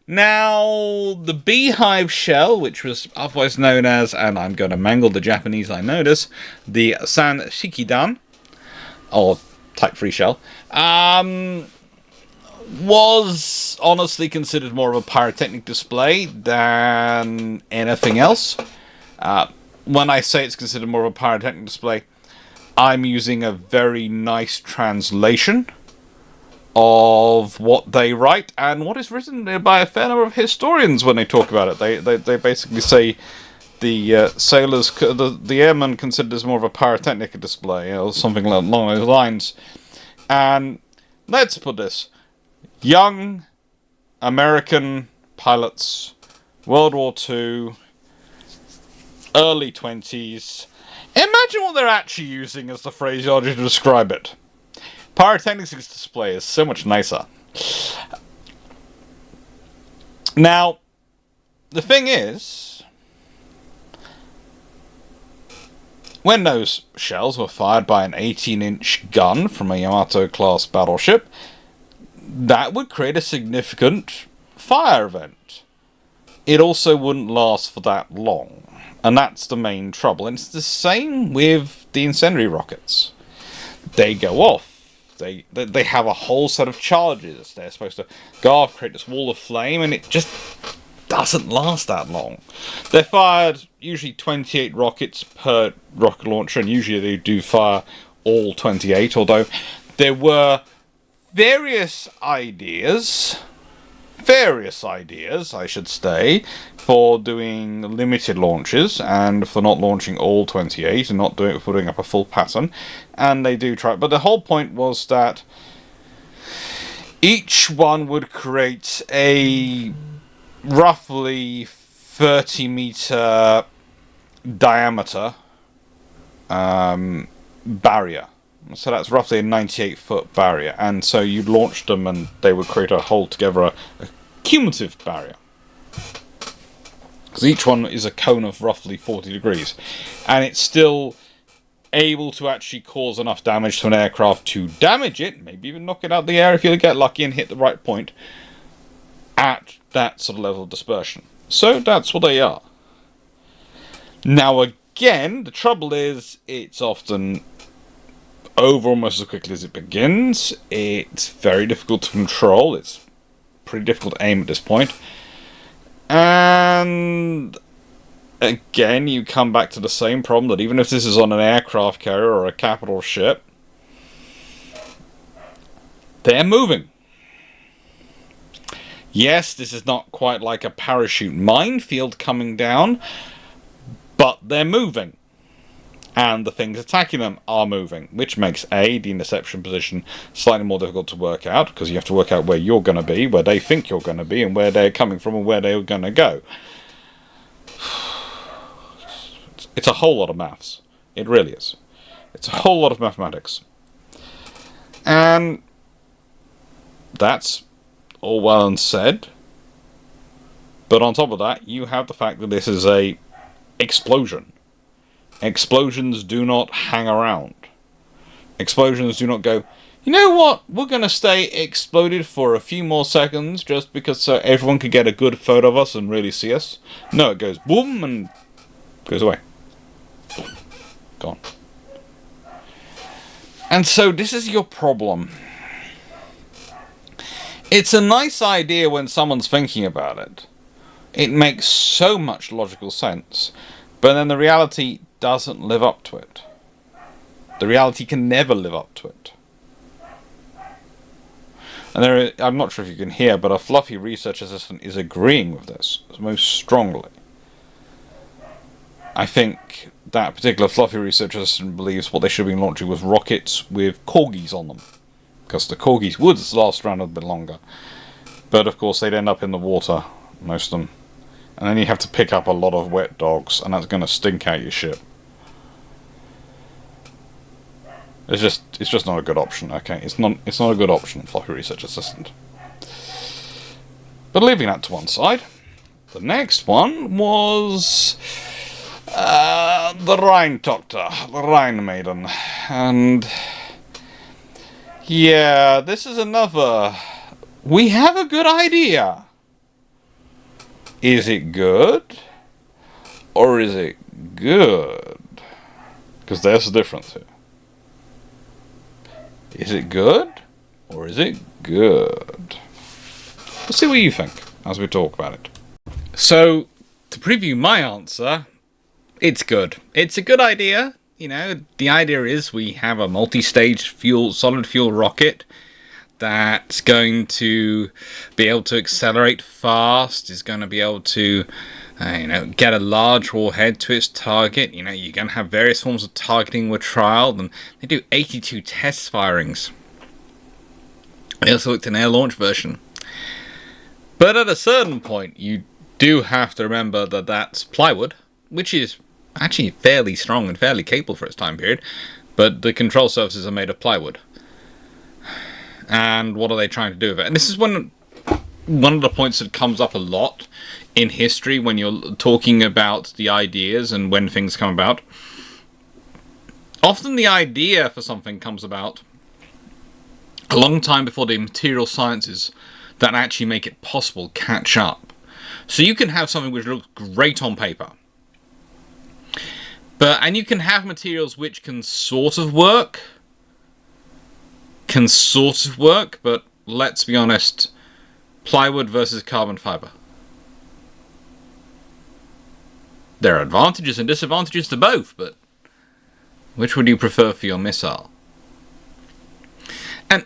Now, the beehive shell, which was otherwise known as, and I'm going to mangle the Japanese, I know this, the San Shikidan, or Type 3 shell, was honestly considered more of a pyrotechnic display than anything else. When I say it's considered more of a pyrotechnic display, I'm using a very nice translation of what they write and what is written by a fair number of historians when they talk about it. They basically say the sailors, the airmen consider this more of a pyrotechnic display or something along those lines. And let's put this: young American pilots, World War II, early 20s. Imagine what they're actually using as the phraseology to describe it. Pyrotechnics display is so much nicer. Now, the thing is, when those shells were fired by an 18-inch gun from a Yamato-class battleship, that would create a significant fire event. It also wouldn't last for that long, and that's the main trouble. And it's the same with the incendiary rockets. They go off. They have a whole set of charges. They're supposed to go off, create this wall of flame, and it just doesn't last that long. They're fired usually 28 rockets per rocket launcher, and usually they do fire all 28, although there were various ideas, I should say, for doing limited launches and for not launching all 28 and not putting up a full pattern. And they do try, but the whole point was that each one would create a roughly 30-meter diameter barrier. So that's roughly a 98-foot barrier, and so you launch them and they would create a whole together a cumulative barrier. Because each one is a cone of roughly 40 degrees, and it's still able to actually cause enough damage to an aircraft to damage it, maybe even knock it out of the air if you get lucky and hit the right point, at that sort of level of dispersion. So that's what they are. Now again, the trouble is, it's often over almost as quickly as it begins. It's very difficult to control. It's pretty difficult to aim at this point. And again, you come back to the same problem that even if this is on an aircraft carrier or a capital ship, they're moving. Yes, this is not quite like a parachute minefield coming down, but they're moving. And the things attacking them are moving, which makes A, the interception position slightly more difficult to work out, because you have to work out where you're going to be, where they think you're going to be, and where they're coming from, and where they're going to go. It's a whole lot of maths. It really is. It's a whole lot of mathematics. And that's all well and said. But on top of that, you have the fact that this is a explosion. Explosions do not hang around. Explosions do not go, you know what, we're going to stay exploded for a few more seconds just because so everyone can get a good photo of us and really see us. No, it goes boom and goes away. Gone. And so this is your problem. It's a nice idea when someone's thinking about it. It makes so much logical sense. But then the reality doesn't live up to it. The reality can never live up to it. And I'm not sure if you can hear, but a fluffy research assistant is agreeing with this most strongly. I think that particular fluffy research assistant believes what they should be launching was rockets with corgis on them, because the corgis would last around a bit longer. But of course they'd end up in the water, most of them. And then you have to pick up a lot of wet dogs, and that's going to stink out your ship. It's just not a good option, okay? It's not a good option, fluffy research assistant. But leaving that to one side, the next one was the Rhine Tochter, the Rhine Maiden. And yeah, this is another. We have a good idea. Is it good? Or is it good? Because there's a difference here. Is it good? Or is it good? Let's see what you think as we talk about it. So, to preview my answer, it's good. It's a good idea. You know, the idea is we have a multi-stage solid fuel rocket that's going to be able to accelerate fast, is going to be able to get a large warhead to its target. You know, you're going to have various forms of targeting were trialed, and they do 82 test firings. They also looked at an air launch version. But at a certain point, you do have to remember that that's plywood, which is actually fairly strong and fairly capable for its time period, but the control surfaces are made of plywood. And what are they trying to do with it? And this is one of the points that comes up a lot in history when you're talking about the ideas and when things come about. Often the idea for something comes about a long time before the material sciences that actually make it possible catch up. So you can have something which looks great on paper, and you can have materials which can sort of work, but let's be honest, plywood versus carbon fiber. There are advantages and disadvantages to both, but which would you prefer for your missile? And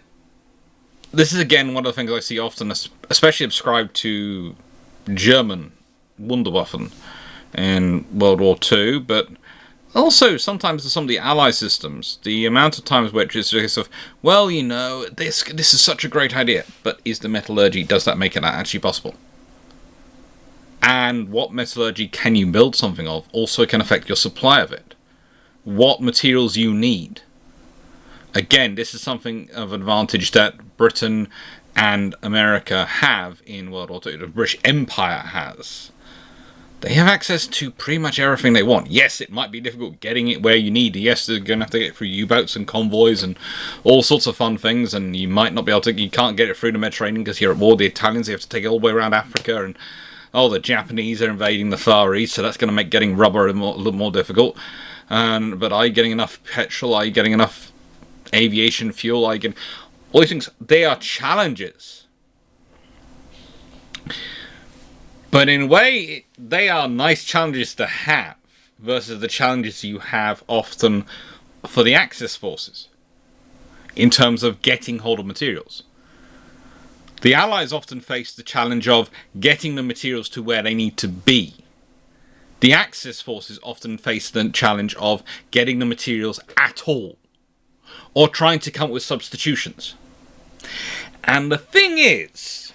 this is again one of the things I see often, especially ascribed to German Wunderwaffen in World War II, but also sometimes to some of the Allied systems. The amount of times where it's just a case of, well, you know, this is such a great idea, but is the metallurgy, does that make it actually possible? And what metallurgy can you build something of also can affect your supply of it. What materials you need. Again, this is something of advantage that Britain and America have in World War II. The British Empire has. They have access to pretty much everything they want. Yes, it might be difficult getting it where you need. Yes, they're going to have to get it through U-boats and convoys and all sorts of fun things, and you might not be able to. You can't get it through the Mediterranean because you're at war. The Italians, they have to take it all the way around Africa, and the Japanese are invading the Far East, so that's going to make getting rubber a little more difficult. But are you getting enough petrol? Are you getting enough aviation fuel? Are you getting all these things? They are challenges. But in a way, they are nice challenges to have versus the challenges you have often for the Axis forces in terms of getting hold of materials. The Allies often face the challenge of getting the materials to where they need to be. The Axis forces often face the challenge of getting the materials at all, or trying to come up with substitutions. And the thing is,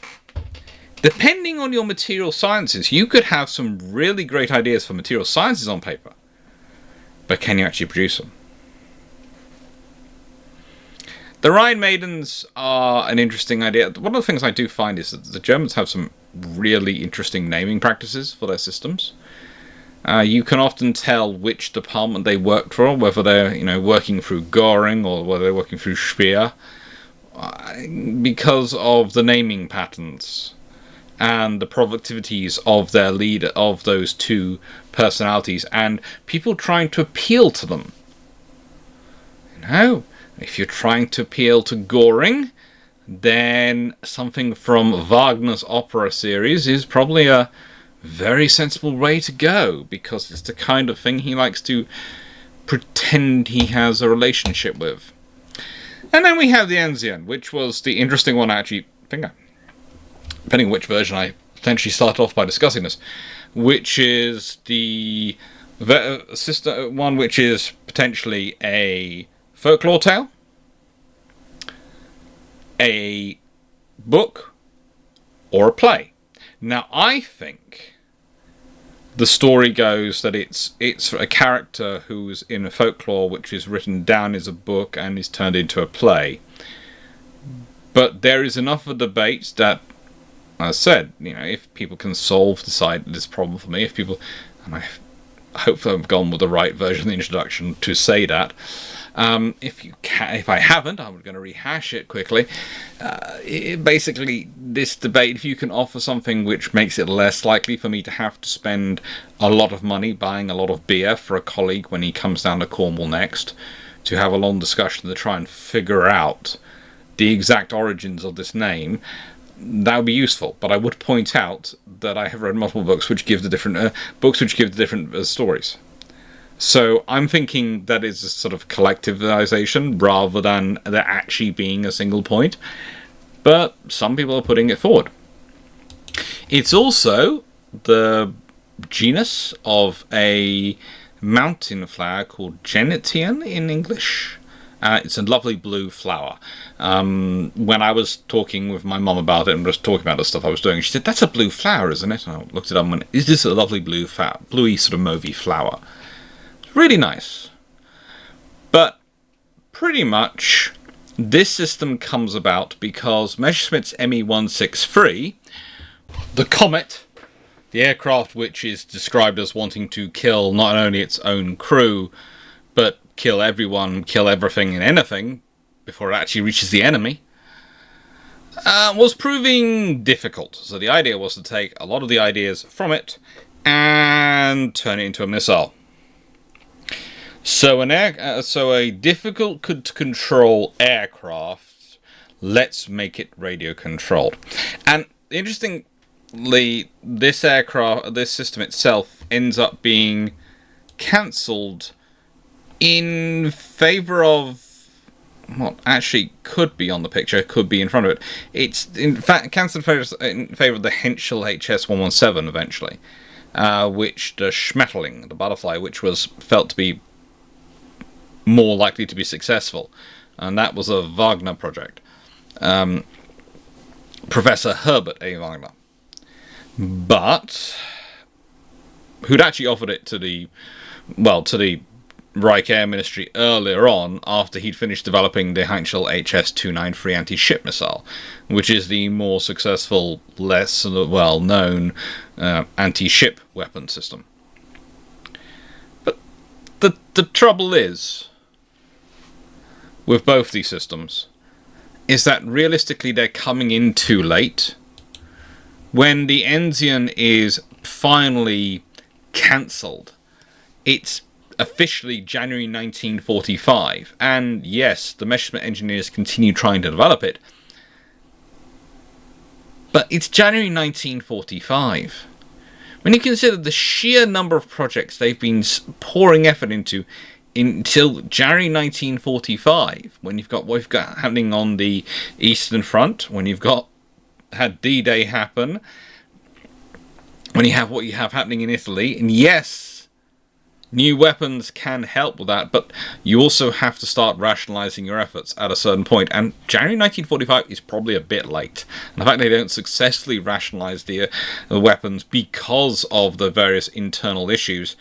depending on your material sciences, you could have some really great ideas for material sciences on paper, but can you actually produce them? The Rhine Maidens are an interesting idea. One of the things I do find is that the Germans have some really interesting naming practices for their systems. You can often tell which department they worked for, whether they're working through Göring or whether they're working through Speer, because of the naming patterns and the productivities of their leader, of those two personalities, and people trying to appeal to them. If you're trying to appeal to Göring, then something from Wagner's opera series is probably a very sensible way to go, because it's the kind of thing he likes to pretend he has a relationship with. And then we have the Enzian, which was the interesting one, actually. Depending on which version I potentially start off by discussing this, which is the sister one, which is potentially a folklore tale, a book, or a play. Now, I think the story goes that it's a character who's in a folklore which is written down as a book and is turned into a play. But there is enough of a debate that, as I said, if people can solve this problem for me, and I hope I've gone with the right version of the introduction to say that. If I haven't, I'm going to rehash it quickly. Basically, this debate, if you can offer something which makes it less likely for me to have to spend a lot of money buying a lot of beer for a colleague when he comes down to Cornwall next, to have a long discussion to try and figure out the exact origins of this name, that would be useful. But I would point out that I have read multiple books which give the different stories. So I'm thinking that is a sort of collectivization rather than there actually being a single point. But some people are putting it forward. It's also the genus of a mountain flower called gentian in English. It's a lovely blue flower. When I was talking with my mum about it and just talking about the stuff I was doing, she said, "That's a blue flower, isn't it?" And I looked it up and went, "Is this a lovely blue flower, bluey sort of mauvey flower?" It's really nice. But pretty much this system comes about because Messerschmitt's Me-163, the Comet, the aircraft which is described as wanting to kill not only its own crew, but kill everyone, kill everything and anything before it actually reaches the enemy, was proving difficult. So the idea was to take a lot of the ideas from it and turn it into a missile. So a difficult to control aircraft, let's make it radio controlled. And interestingly, this system itself ends up being cancelled in favour of what actually could be on the picture, could be in front of it. It's in fact cancelled in favour of the Henschel HS-117 eventually, which the Schmetterling, the butterfly, which was felt to be more likely to be successful, and that was a Wagner project. Professor Herbert A. Wagner, but who'd actually offered it to the Reich Air Ministry earlier on, after he'd finished developing the Henschel HS-293 anti-ship missile, which is the more successful, less well-known anti-ship weapon system. But the trouble is, with both these systems, is that realistically they're coming in too late. When the Enzian is finally cancelled, it's officially January 1945, and yes, the Messerschmitt engineers continue trying to develop it, but it's January 1945. When you consider the sheer number of projects they've been pouring effort into until January 1945, when you've got what you've got happening on the Eastern Front, when you've had D-Day happen, when you have what you have happening in Italy, and yes, new weapons can help with that, but you also have to start rationalizing your efforts at a certain point, and January 1945 is probably a bit late. And the fact they don't successfully rationalize the weapons because of the various internal issues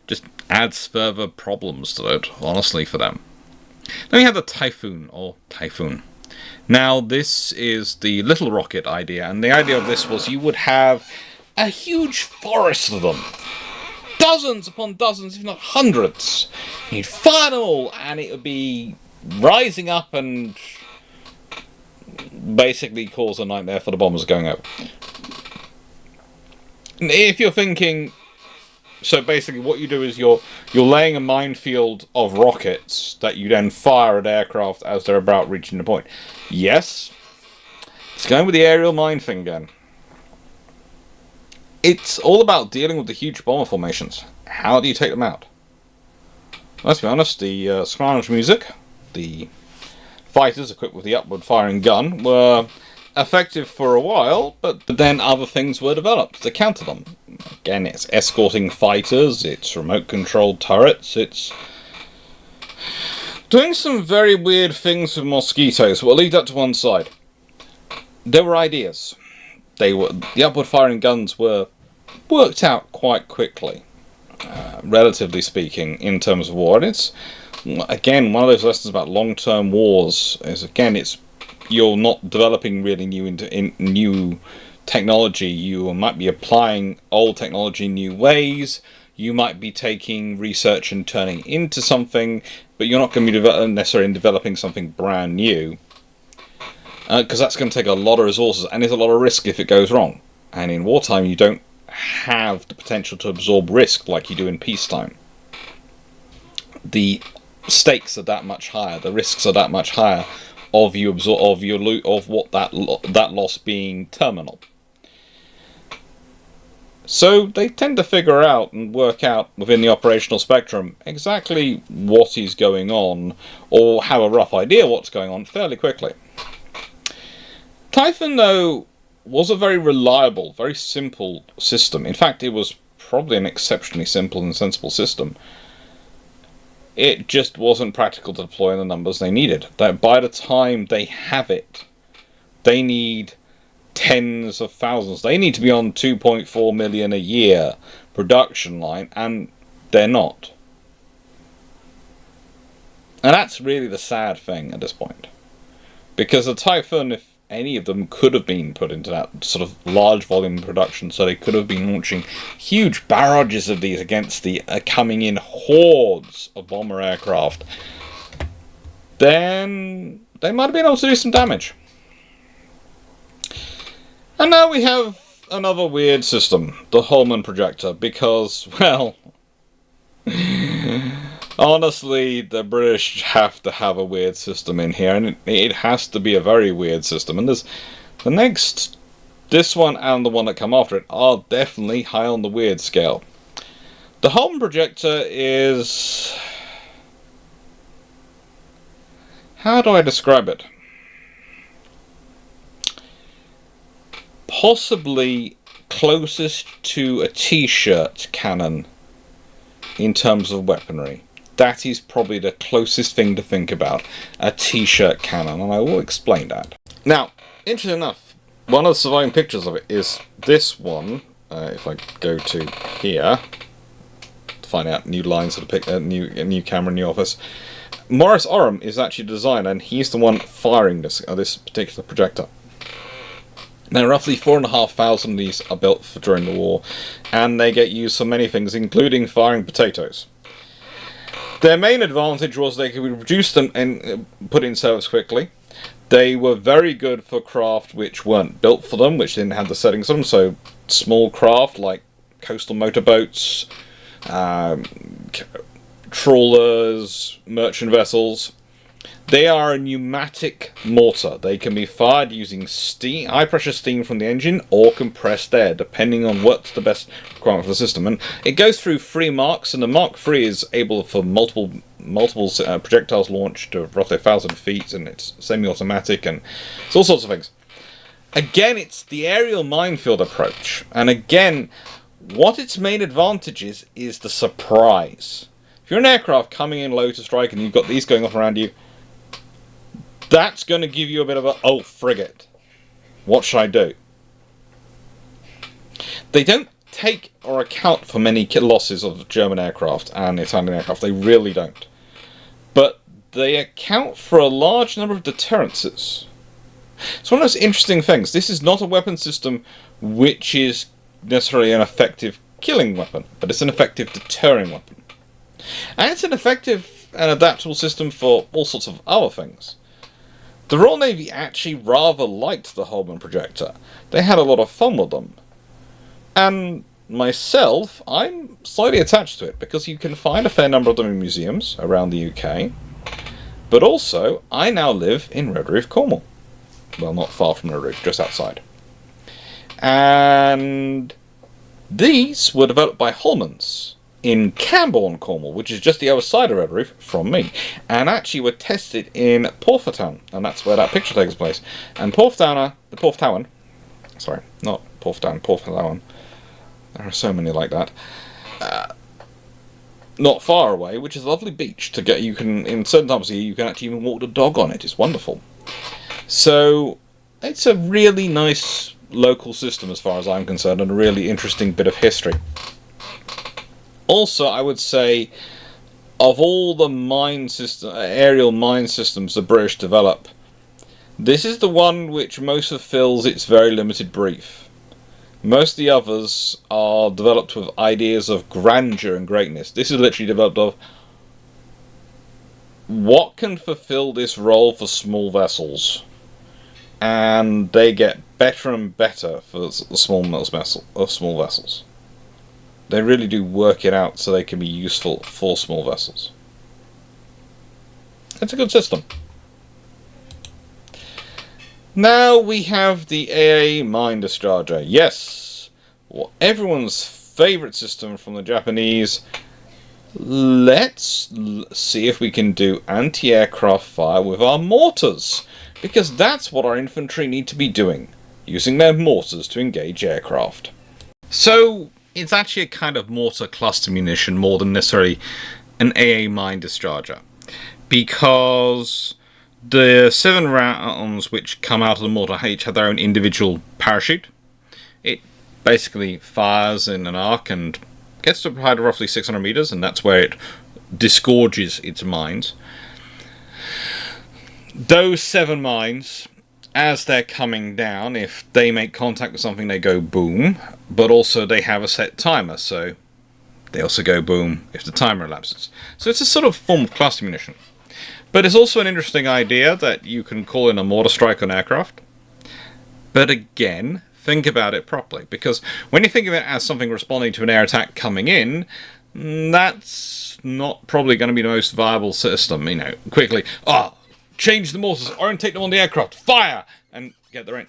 just adds further problems to it, honestly, for them. Then we have the Typhoon. Now, this is the little rocket idea, and the idea of this was you would have a huge forest of them. Dozens upon dozens, if not hundreds. You'd fire them all, and it would be rising up and basically cause a nightmare for the bombers going over. If you're thinking, so basically what you do is you're laying a minefield of rockets that you then fire at aircraft as they're about reaching the point. Yes, it's going with the aerial mine thing again. It's all about dealing with the huge bomber formations. How do you take them out? Let's be honest, the Scrounge music, the fighters equipped with the upward firing gun, were effective for a while, but then other things were developed to counter them. Again, it's escorting fighters, it's remote controlled turrets, it's doing some very weird things with mosquitoes. We'll leave that to one side. There were ideas. The upward firing guns were worked out quite quickly, relatively speaking, in terms of war. And it's, again, one of those lessons about long-term wars is, again, you're not developing really new technology. You might be applying old technology in new ways. You might be taking research and turning it into something, but you're not going to be necessarily developing something brand new. Because that's going to take a lot of resources, and there's a lot of risk if it goes wrong. And in wartime, you don't have the potential to absorb risk like you do in peacetime. The stakes are that much higher, the risks are that much higher of that loss being terminal. So they tend to figure out and work out within the operational spectrum exactly what is going on, or have a rough idea what's going on fairly quickly. Typhoon, though, was a very reliable, very simple system. In fact, it was probably an exceptionally simple and sensible system. It just wasn't practical to deploy in the numbers they needed. That by the time they have it, they need tens of thousands. They need to be on 2.4 million a year production line, and they're not. And that's really the sad thing at this point. Because the Typhoon, if any of them could have been put into that sort of large volume production, so they could have been launching huge barrages of these against the coming in hordes of bomber aircraft, then they might have been able to do some damage. And now we have another weird system, the Holman projector, because, well, honestly, the British have to have a weird system in here, and it has to be a very weird system. And there's this one and the one that come after it are definitely high on the weird scale. The Holman projector is... how do I describe it? Possibly closest to a T-shirt cannon in terms of weaponry. That is probably the closest thing to think about, a T-shirt cannon, and I will explain that. Now, interesting enough, one of the surviving pictures of it is this one. If I go to here to find out new lines of the new camera, new office. Maurice Oram is actually the designer, and he's the one firing this particular projector. Now, roughly 4,500 of these are built during the war, and they get used for many things, including firing potatoes. Their main advantage was they could reduce them and put in service quickly. They were very good for craft which weren't built for them, which didn't have the settings on them, so small craft like coastal motorboats, trawlers, merchant vessels. They are a pneumatic mortar. They can be fired using steam, high pressure steam from the engine, or compressed air, depending on what's the best requirement for the system. And it goes through 3 marks, and the Mark III is able for multiple projectiles launched to roughly 1,000 feet, and it's semi-automatic, and it's all sorts of things. Again, it's the aerial minefield approach, and again, what its main advantage is the surprise. If you're an aircraft coming in low to strike, and you've got these going off around you, that's going to give you a bit of a, oh, frigate, what should I do? They don't take or account for many losses of German aircraft and Italian aircraft. They really don't. But they account for a large number of deterrences. It's one of those interesting things. This is not a weapon system which is necessarily an effective killing weapon, but it's an effective deterring weapon. And it's an effective and adaptable system for all sorts of other things. The Royal Navy actually rather liked the Holman projector. They had a lot of fun with them. And myself, I'm slightly attached to it, because you can find a fair number of them in museums around the UK. But also, I now live in Redruth, Cornwall. Well, not far from Redruth, just outside. And these were developed by Holmans. in Camborne, Cornwall, which is just the other side of Redruth from me, and actually were tested in Porthtown, and that's where that picture takes place. And Porthtown, sorry, not Porthtown, Porthtown, there are so many like that, not far away, which is a lovely beach to get, you can, in certain times of the year, you can actually even walk the dog on it. It's wonderful. So, it's a really nice local system as far as I'm concerned, and a really interesting bit of history. Also, I would say, of all the aerial mine systems the British develop, this is the one which most fulfills its very limited brief. Most of the others are developed with ideas of grandeur and greatness. This is literally developed of what can fulfill this role for small vessels, and they get better and better for the small vessels. They really do work it out so they can be useful for small vessels. It's a good system. Now we have the AA mine discharger. Yes, well, everyone's favourite system from the Japanese. Let's see if we can do anti-aircraft fire with our mortars, because that's what our infantry need to be doing, using their mortars to engage aircraft. So it's actually a kind of mortar cluster munition more than necessarily an AA mine discharger, because the 7 rounds which come out of the mortar each have their own individual parachute. It basically fires in an arc and gets to a height of roughly 600 meters, and that's where it disgorges its mines. Those 7 mines, as they're coming down, if they make contact with something, they go boom, but also they have a set timer, so they also go boom if the timer elapses. So it's a sort of form of cluster munition. But it's also an interesting idea that you can call in a mortar strike on aircraft. But again, think about it properly, because when you think of it as something responding to an air attack coming in, that's not probably going to be the most viable system. You know, quickly, change the mortars, orientate them on the aircraft, fire, and get the range.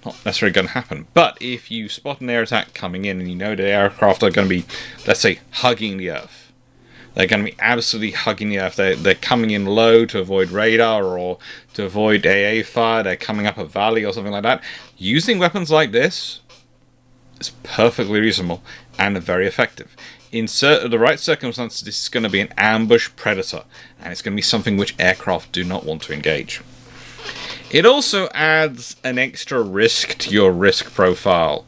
Not necessarily going to happen. But if you spot an air attack coming in and you know the aircraft are going to be, let's say, hugging the earth, they're going to be absolutely hugging the earth. They're coming in low to avoid radar or to avoid AA fire. They're coming up a valley or something like that. Using weapons like this is perfectly reasonable and very effective. In the right circumstances, this is going to be an ambush predator, and it's going to be something which aircraft do not want to engage. It also adds an extra risk to your risk profile,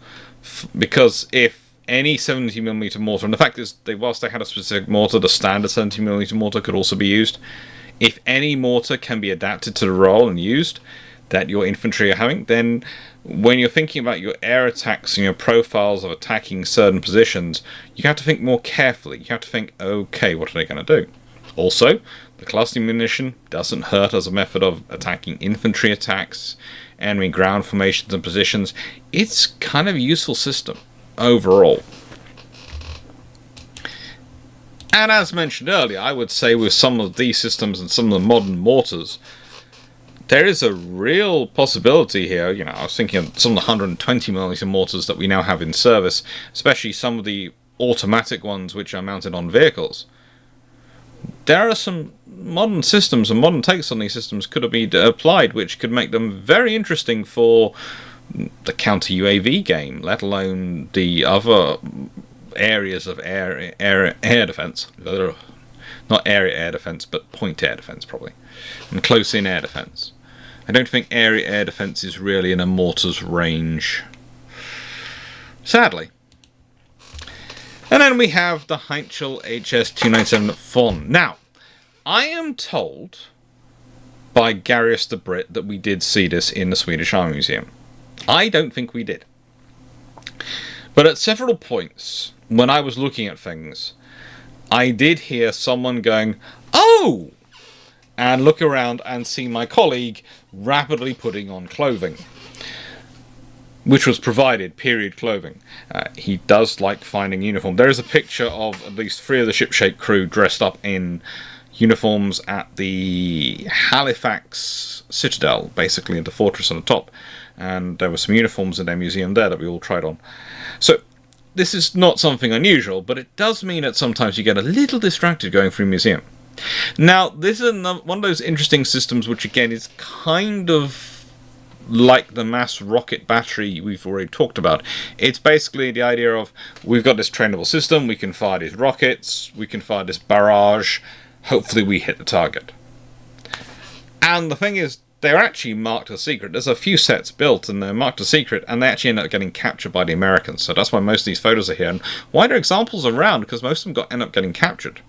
because if any 70mm mortar, and the fact is, whilst they had a specific mortar, the standard 70mm mortar could also be used. If any mortar can be adapted to the role and used that your infantry are having, then when you're thinking about your air attacks and your profiles of attacking certain positions, you have to think more carefully. You have to think, okay, what are they going to do? Also, the cluster munition doesn't hurt as a method of attacking infantry attacks, enemy ground formations and positions. It's kind of a useful system overall. And as mentioned earlier, I would say with some of these systems and some of the modern mortars, there is a real possibility here. You know, I was thinking of some of the 120mm mortars that we now have in service, especially some of the automatic ones which are mounted on vehicles. There are some modern systems and modern takes on these systems could have been applied, which could make them very interesting for the counter-UAV game, let alone the other areas of air defense. Not area air defense, but point air defense, probably. And close-in air defense. I don't think area air defense is really in a mortar's range, sadly. And then we have the Heinkel HS-297 Fon. Now, I am told by Garius the Brit that we did see this in the Swedish Army Museum. I don't think we did. But at several points, when I was looking at things, I did hear someone going, "Oh!" and look around and see my colleague rapidly putting on clothing, which was provided, period clothing. He does like finding uniform. There is a picture of at least 3 of the shipshape crew dressed up in uniforms at the Halifax Citadel, basically at the fortress on the top. And there were some uniforms in their museum there that we all tried on. So this is not something unusual, but it does mean that sometimes you get a little distracted going through a museum. Now, this is one of those interesting systems which, again, is kind of like the mass rocket battery we've already talked about. It's basically the idea of, we've got this trainable system, we can fire these rockets, we can fire this barrage, hopefully we hit the target. And the thing is, they're actually marked as secret. There's a few sets built and they're marked as secret, and they actually end up getting captured by the Americans. So that's why most of these photos are here, and why there are examples around, because most of them end up getting captured.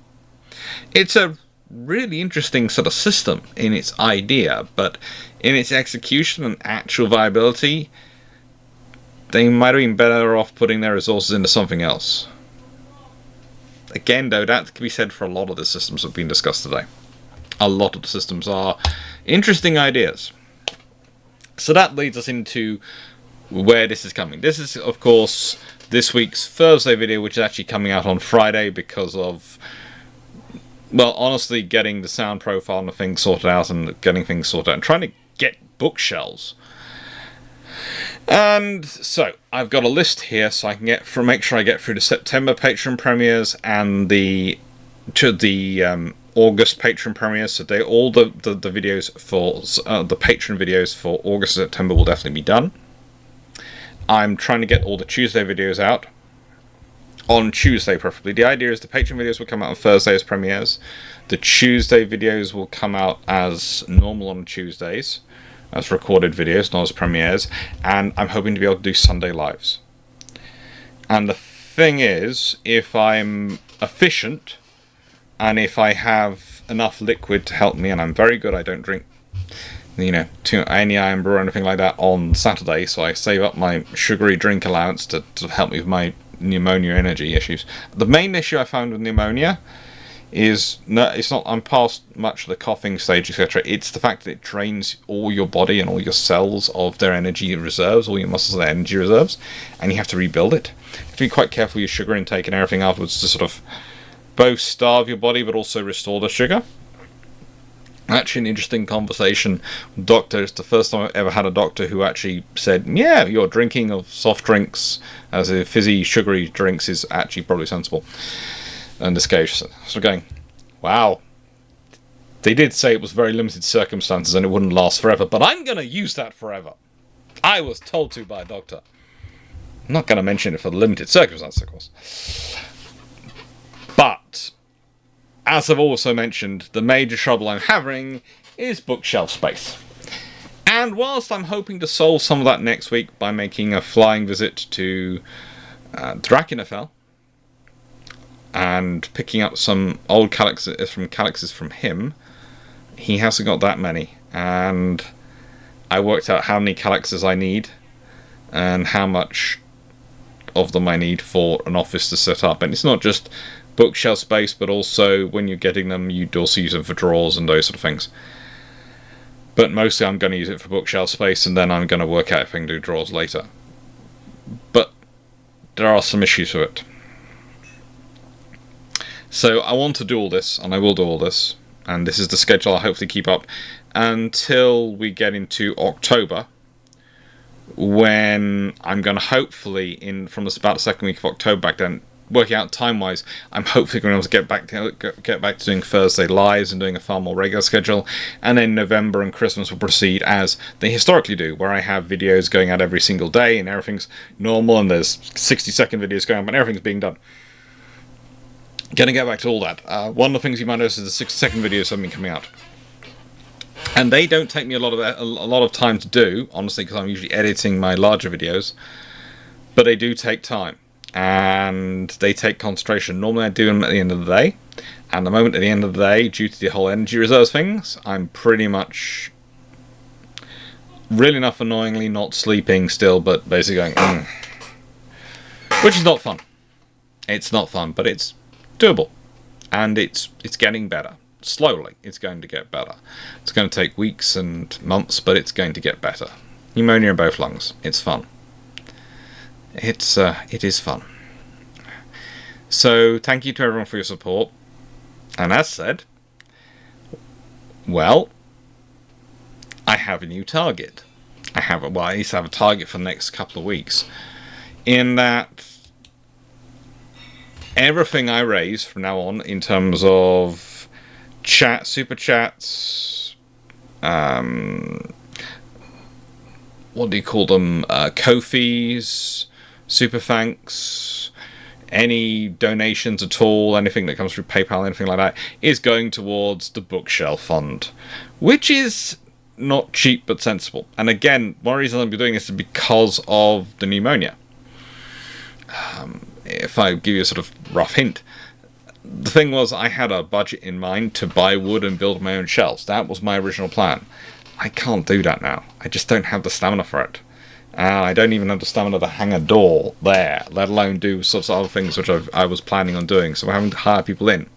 It's a really interesting sort of system in its idea, but in its execution and actual viability, they might have been better off putting their resources into something else. Again, though, that can be said for a lot of the systems that have been discussed today. A lot of the systems are interesting ideas. So that leads us into where this is coming. This is, of course, this week's Thursday video, which is actually coming out on Friday because of, well, honestly, getting the sound profile and the things sorted out and getting things sorted out and trying to get bookshelves. And so I've got a list here so I can make sure I get through the September Patreon premieres and the August Patreon premieres. So all the videos for the Patreon videos for August and September will definitely be done. I'm trying to get all the Tuesday videos out on Tuesday, preferably. The idea is the Patreon videos will come out on Thursday as premieres. The Tuesday videos will come out as normal on Tuesdays, as recorded videos, not as premieres. And I'm hoping to be able to do Sunday lives. And the thing is, if I'm efficient, and if I have enough liquid to help me, and I'm very good, I don't drink, any iron brew or anything like that on Saturday, so I save up my sugary drink allowance to help me with my pneumonia energy issues. The main issue I found with pneumonia is, I'm past much of the coughing stage, etc. It's the fact that it drains all your body and all your cells of their energy reserves, all your muscles their energy reserves, and you have to rebuild it. You have to be quite careful with your sugar intake and everything afterwards to sort of both starve your body but also restore the sugar. Actually, an interesting conversation with doctors. The first time I ever had a doctor who actually said, yeah, your drinking of soft drinks as a fizzy, sugary drinks is actually probably sensible in this case. So going, wow. They did say it was very limited circumstances and it wouldn't last forever, but I'm going to use that forever. I was told to by a doctor. I'm not going to mention it for the limited circumstances, of course. But, as I've also mentioned, the major trouble I'm having is bookshelf space. And whilst I'm hoping to solve some of that next week by making a flying visit to Naval and picking up some old calyxes from him, he hasn't got that many. And I worked out how many calyxes I need and how much of them I need for an office to set up. And it's not just bookshelf space, but also when you're getting them, you'd also use them for drawers and those sort of things. But mostly I'm going to use it for bookshelf space, and then I'm going to work out if I can do drawers later. But there are some issues with it. So I want to do all this, and I will do all this, and this is the schedule I'll hopefully keep up until we get into October, when I'm going to hopefully, from about the second week of October back then, working out time-wise, I'm hopefully going to be able to get back to doing Thursday lives and doing a far more regular schedule. And then November and Christmas will proceed as they historically do, where I have videos going out every single day and everything's normal and there's 60-second videos going on, but everything's being done. Going to get back to all that. One of the things you might notice is the 60-second videos have been coming out. And they don't take me a lot of time to do, honestly, because I'm usually editing my larger videos. But they do take time. And they take concentration. Normally I do them at the end of the day, and the moment at the end of the day, due to the whole energy reserves things, I'm pretty much, really enough annoyingly, not sleeping still, but basically going, which is not fun. It's not fun, but it's doable, and it's getting better. Slowly, it's going to get better. It's going to take weeks and months, but it's going to get better. Pneumonia in both lungs. It's fun. It is fun. So thank you to everyone for your support. And as said, well, I have a new target. I used to have a target for the next couple of weeks. In that, everything I raise from now on in terms of super chats, what do you call them? Ko-fis, super thanks, any donations at all, anything that comes through PayPal, anything like that, is going towards the bookshelf fund, which is not cheap but sensible. And again, one reason I'll be doing this is because of the pneumonia. If I give you a sort of rough hint, the thing was I had a budget in mind to buy wood and build my own shelves. That was my original plan. I can't do that now. I just don't have the stamina for it. I don't even have the stamina to hang a door there, let alone do sorts of other things which I was planning on doing. So I'm having to hire people in.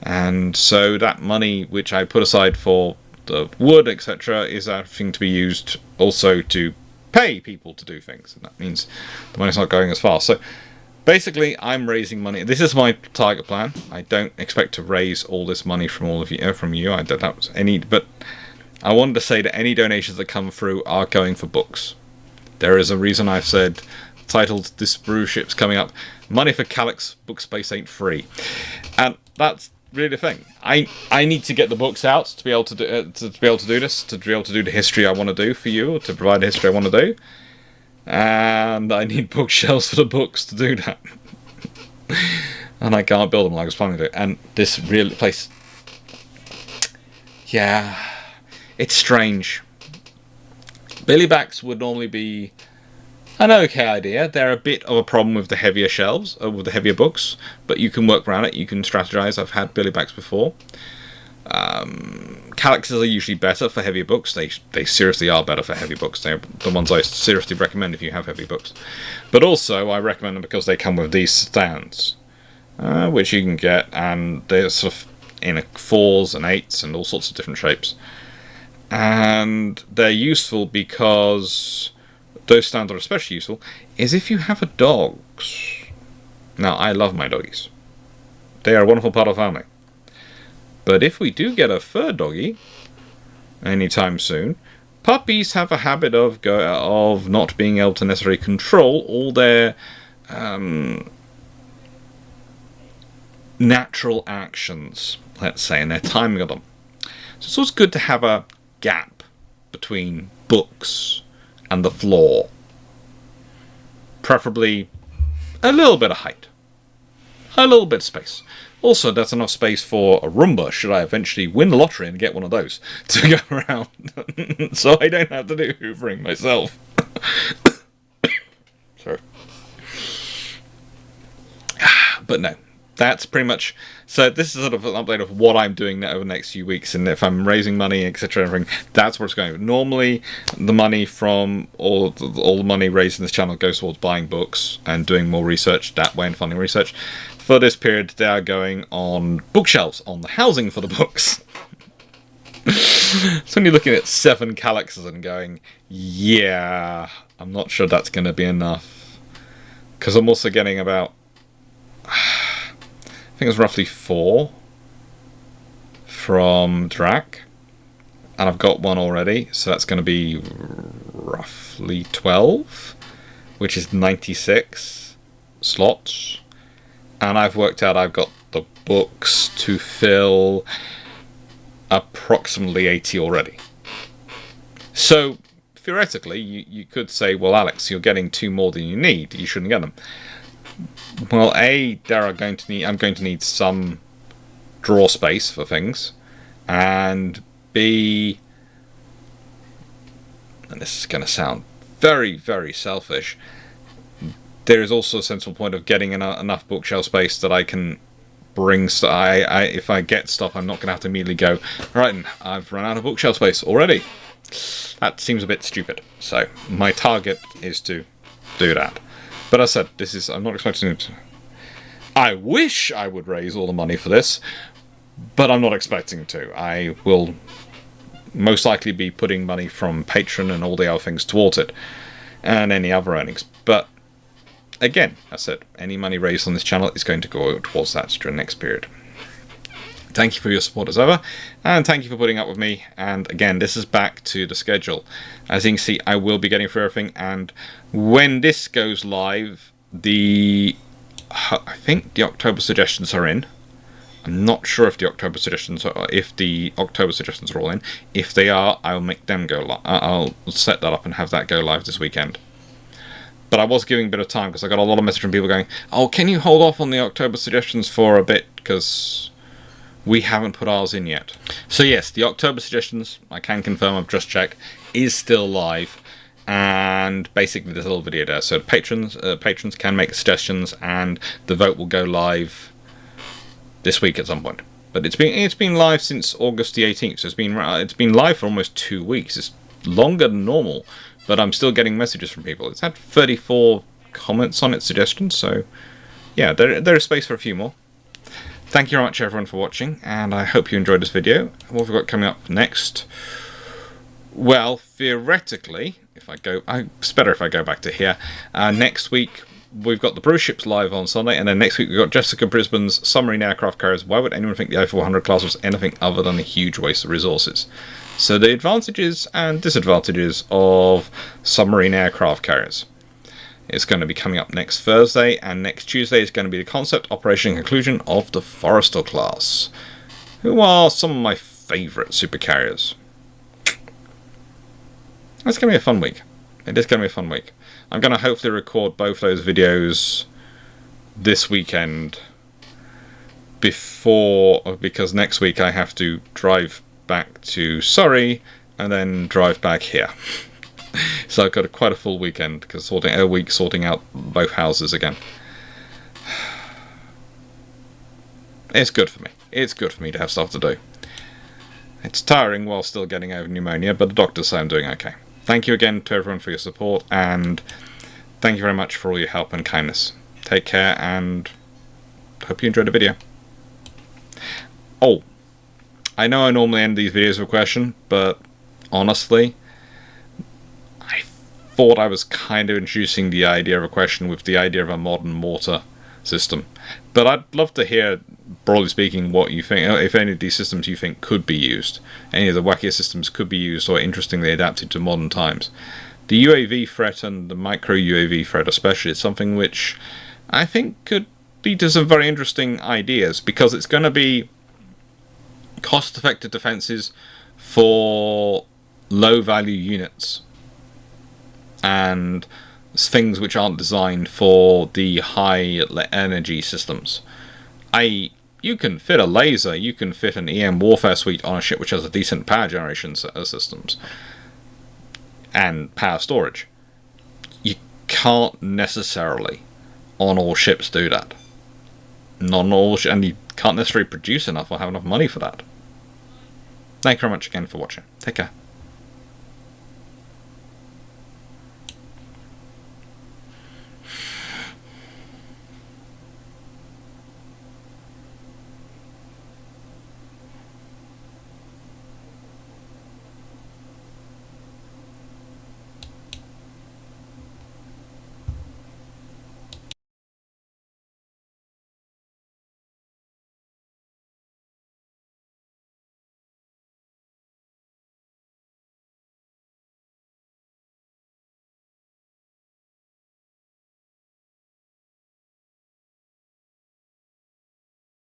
And so that money which I put aside for the wood, etc., is having to be used also to pay people to do things. And that means the money's not going as far. So basically, I'm raising money. This is my target plan. I don't expect to raise all this money from all of you, from you. I don't have any, but I wanted to say that any donations that come through are going for books. There is a reason I've said, titled "This Brew Ship's Coming Up." Money for Clarke's book space ain't free, and that's really the thing. I need to get the books out to be able to do this, to be able to do the history I want to do for you, or to provide the history I want to do. And I need bookshelves for the books to do that. And I can't build them like I was planning to do. And this real place, yeah, it's strange. Billy backs would normally be an okay idea. They're a bit of a problem with the heavier shelves, or with the heavier books, but you can work around it, you can strategize. I've had Billy backs before. Clarke's are usually better for heavier books. They seriously are better for heavy books. They're the ones I seriously recommend if you have heavy books. But also, I recommend them because they come with these stands, which you can get, and they're sort of in 4s and 8s and all sorts of different shapes. And they're useful because those stands are especially useful is if you have a dogs. Now, I love my doggies. They are a wonderful part of the family. But if we do get a fur doggy anytime soon, puppies have a habit of not being able to necessarily control all their natural actions, let's say, and their timing of them. So it's always good to have a gap between books and the floor. Preferably a little bit of height. A little bit of space. Also, that's enough space for a Roomba should I eventually win the lottery and get one of those to go around. So I don't have to do hoovering myself. Sorry. But no, that's pretty much... So this is sort of an update of what I'm doing over the next few weeks, and if I'm raising money, etc., everything, that's where it's going. Normally, the money from all the money raised in this channel goes towards buying books and doing more research that way and funding research. For this period, they are going on bookshelves, on the housing for the books. So when you're looking at 7 Clarke's and going, yeah, I'm not sure that's going to be enough. Because I'm also getting about, I think it's roughly 4 from Drac. And I've got one already, so that's going to be roughly 12, which is 96 slots. And I've worked out I've got the books to fill approximately 80 already. So, theoretically, you could say, well, Alex, you're getting 2 more than you need. You shouldn't get them. Well, A, I'm going to need some drawer space for things. And B, and this is going to sound very, very selfish, there is also a sensible point of getting enough bookshelf space that I can bring stuff. If I get stuff, I'm not going to have to immediately go, right, I've run out of bookshelf space already. That seems a bit stupid. So my target is to do that. But as I said, I'm not expecting it. I wish I would raise all the money for this, but I'm not expecting to. I will most likely be putting money from Patreon and all the other things towards it, and any other earnings. But again, as I said, any money raised on this channel is going to go towards that during the next period. Thank you for your support as ever, and thank you for putting up with me. And again, this is back to the schedule. As you can see, I will be getting through everything, and when this goes live, the I think the October suggestions are in. I'm not sure if the October suggestions are all in. If they are, I'll make them go live. I'll set that up and have that go live this weekend. But I was giving a bit of time because I got a lot of messages from people going, "Oh, can you hold off on the October suggestions for a bit because we haven't put ours in yet." So yes, the October suggestions, I can confirm, I've just checked, is still live. And basically there's a little video there. So patrons can make suggestions and the vote will go live this week at some point. But it's been live since August the 18th. So it's been live for almost 2 weeks. It's longer than normal. But I'm still getting messages from people. It's had 34 comments on its suggestions, so yeah, there is space for a few more. Thank you very much everyone for watching, and I hope you enjoyed this video. What have we got coming up next? Well, theoretically, it's better if I go back to here. Next week, we've got the Bruce ships live on Sunday, and then next week we've got Jessica Brisbane's submarine aircraft carriers. Why would anyone think the I-400 class was anything other than a huge waste of resources? So the advantages and disadvantages of submarine aircraft carriers. It's going to be coming up next Thursday, and next Tuesday is going to be the concept, operation, and conclusion of the Forrestal class, who are some of my favourite supercarriers. It's going to be a fun week. It is going to be a fun week. I'm going to hopefully record both those videos this weekend because next week I have to drive back to Surrey and then drive back here. So I've got quite a full weekend because sorting out both houses again. It's good for me. It's good for me to have stuff to do. It's tiring while still getting over pneumonia, but the doctors say I'm doing okay. Thank you again to everyone for your support, and thank you very much for all your help and kindness. Take care, and hope you enjoyed the video. Oh, I know I normally end these videos with a question, but honestly, I thought I was kind of introducing the idea of a question with the idea of a modern mortar system. But I'd love to hear, broadly speaking, what you think, if any of these systems you think could be used. Any of the wackier systems could be used or interestingly adapted to modern times. The UAV threat and the micro UAV threat especially is something which I think could lead to some very interesting ideas, because it's going to be cost-effective defences for low-value units and things which aren't designed for the high-energy systems. You can fit a laser, you can fit an EM warfare suite on a ship which has a decent power generation systems and power storage. You can't necessarily on all ships do that. Not on all and you can't necessarily produce enough or have enough money for that. Thank you very much again for watching. Take care.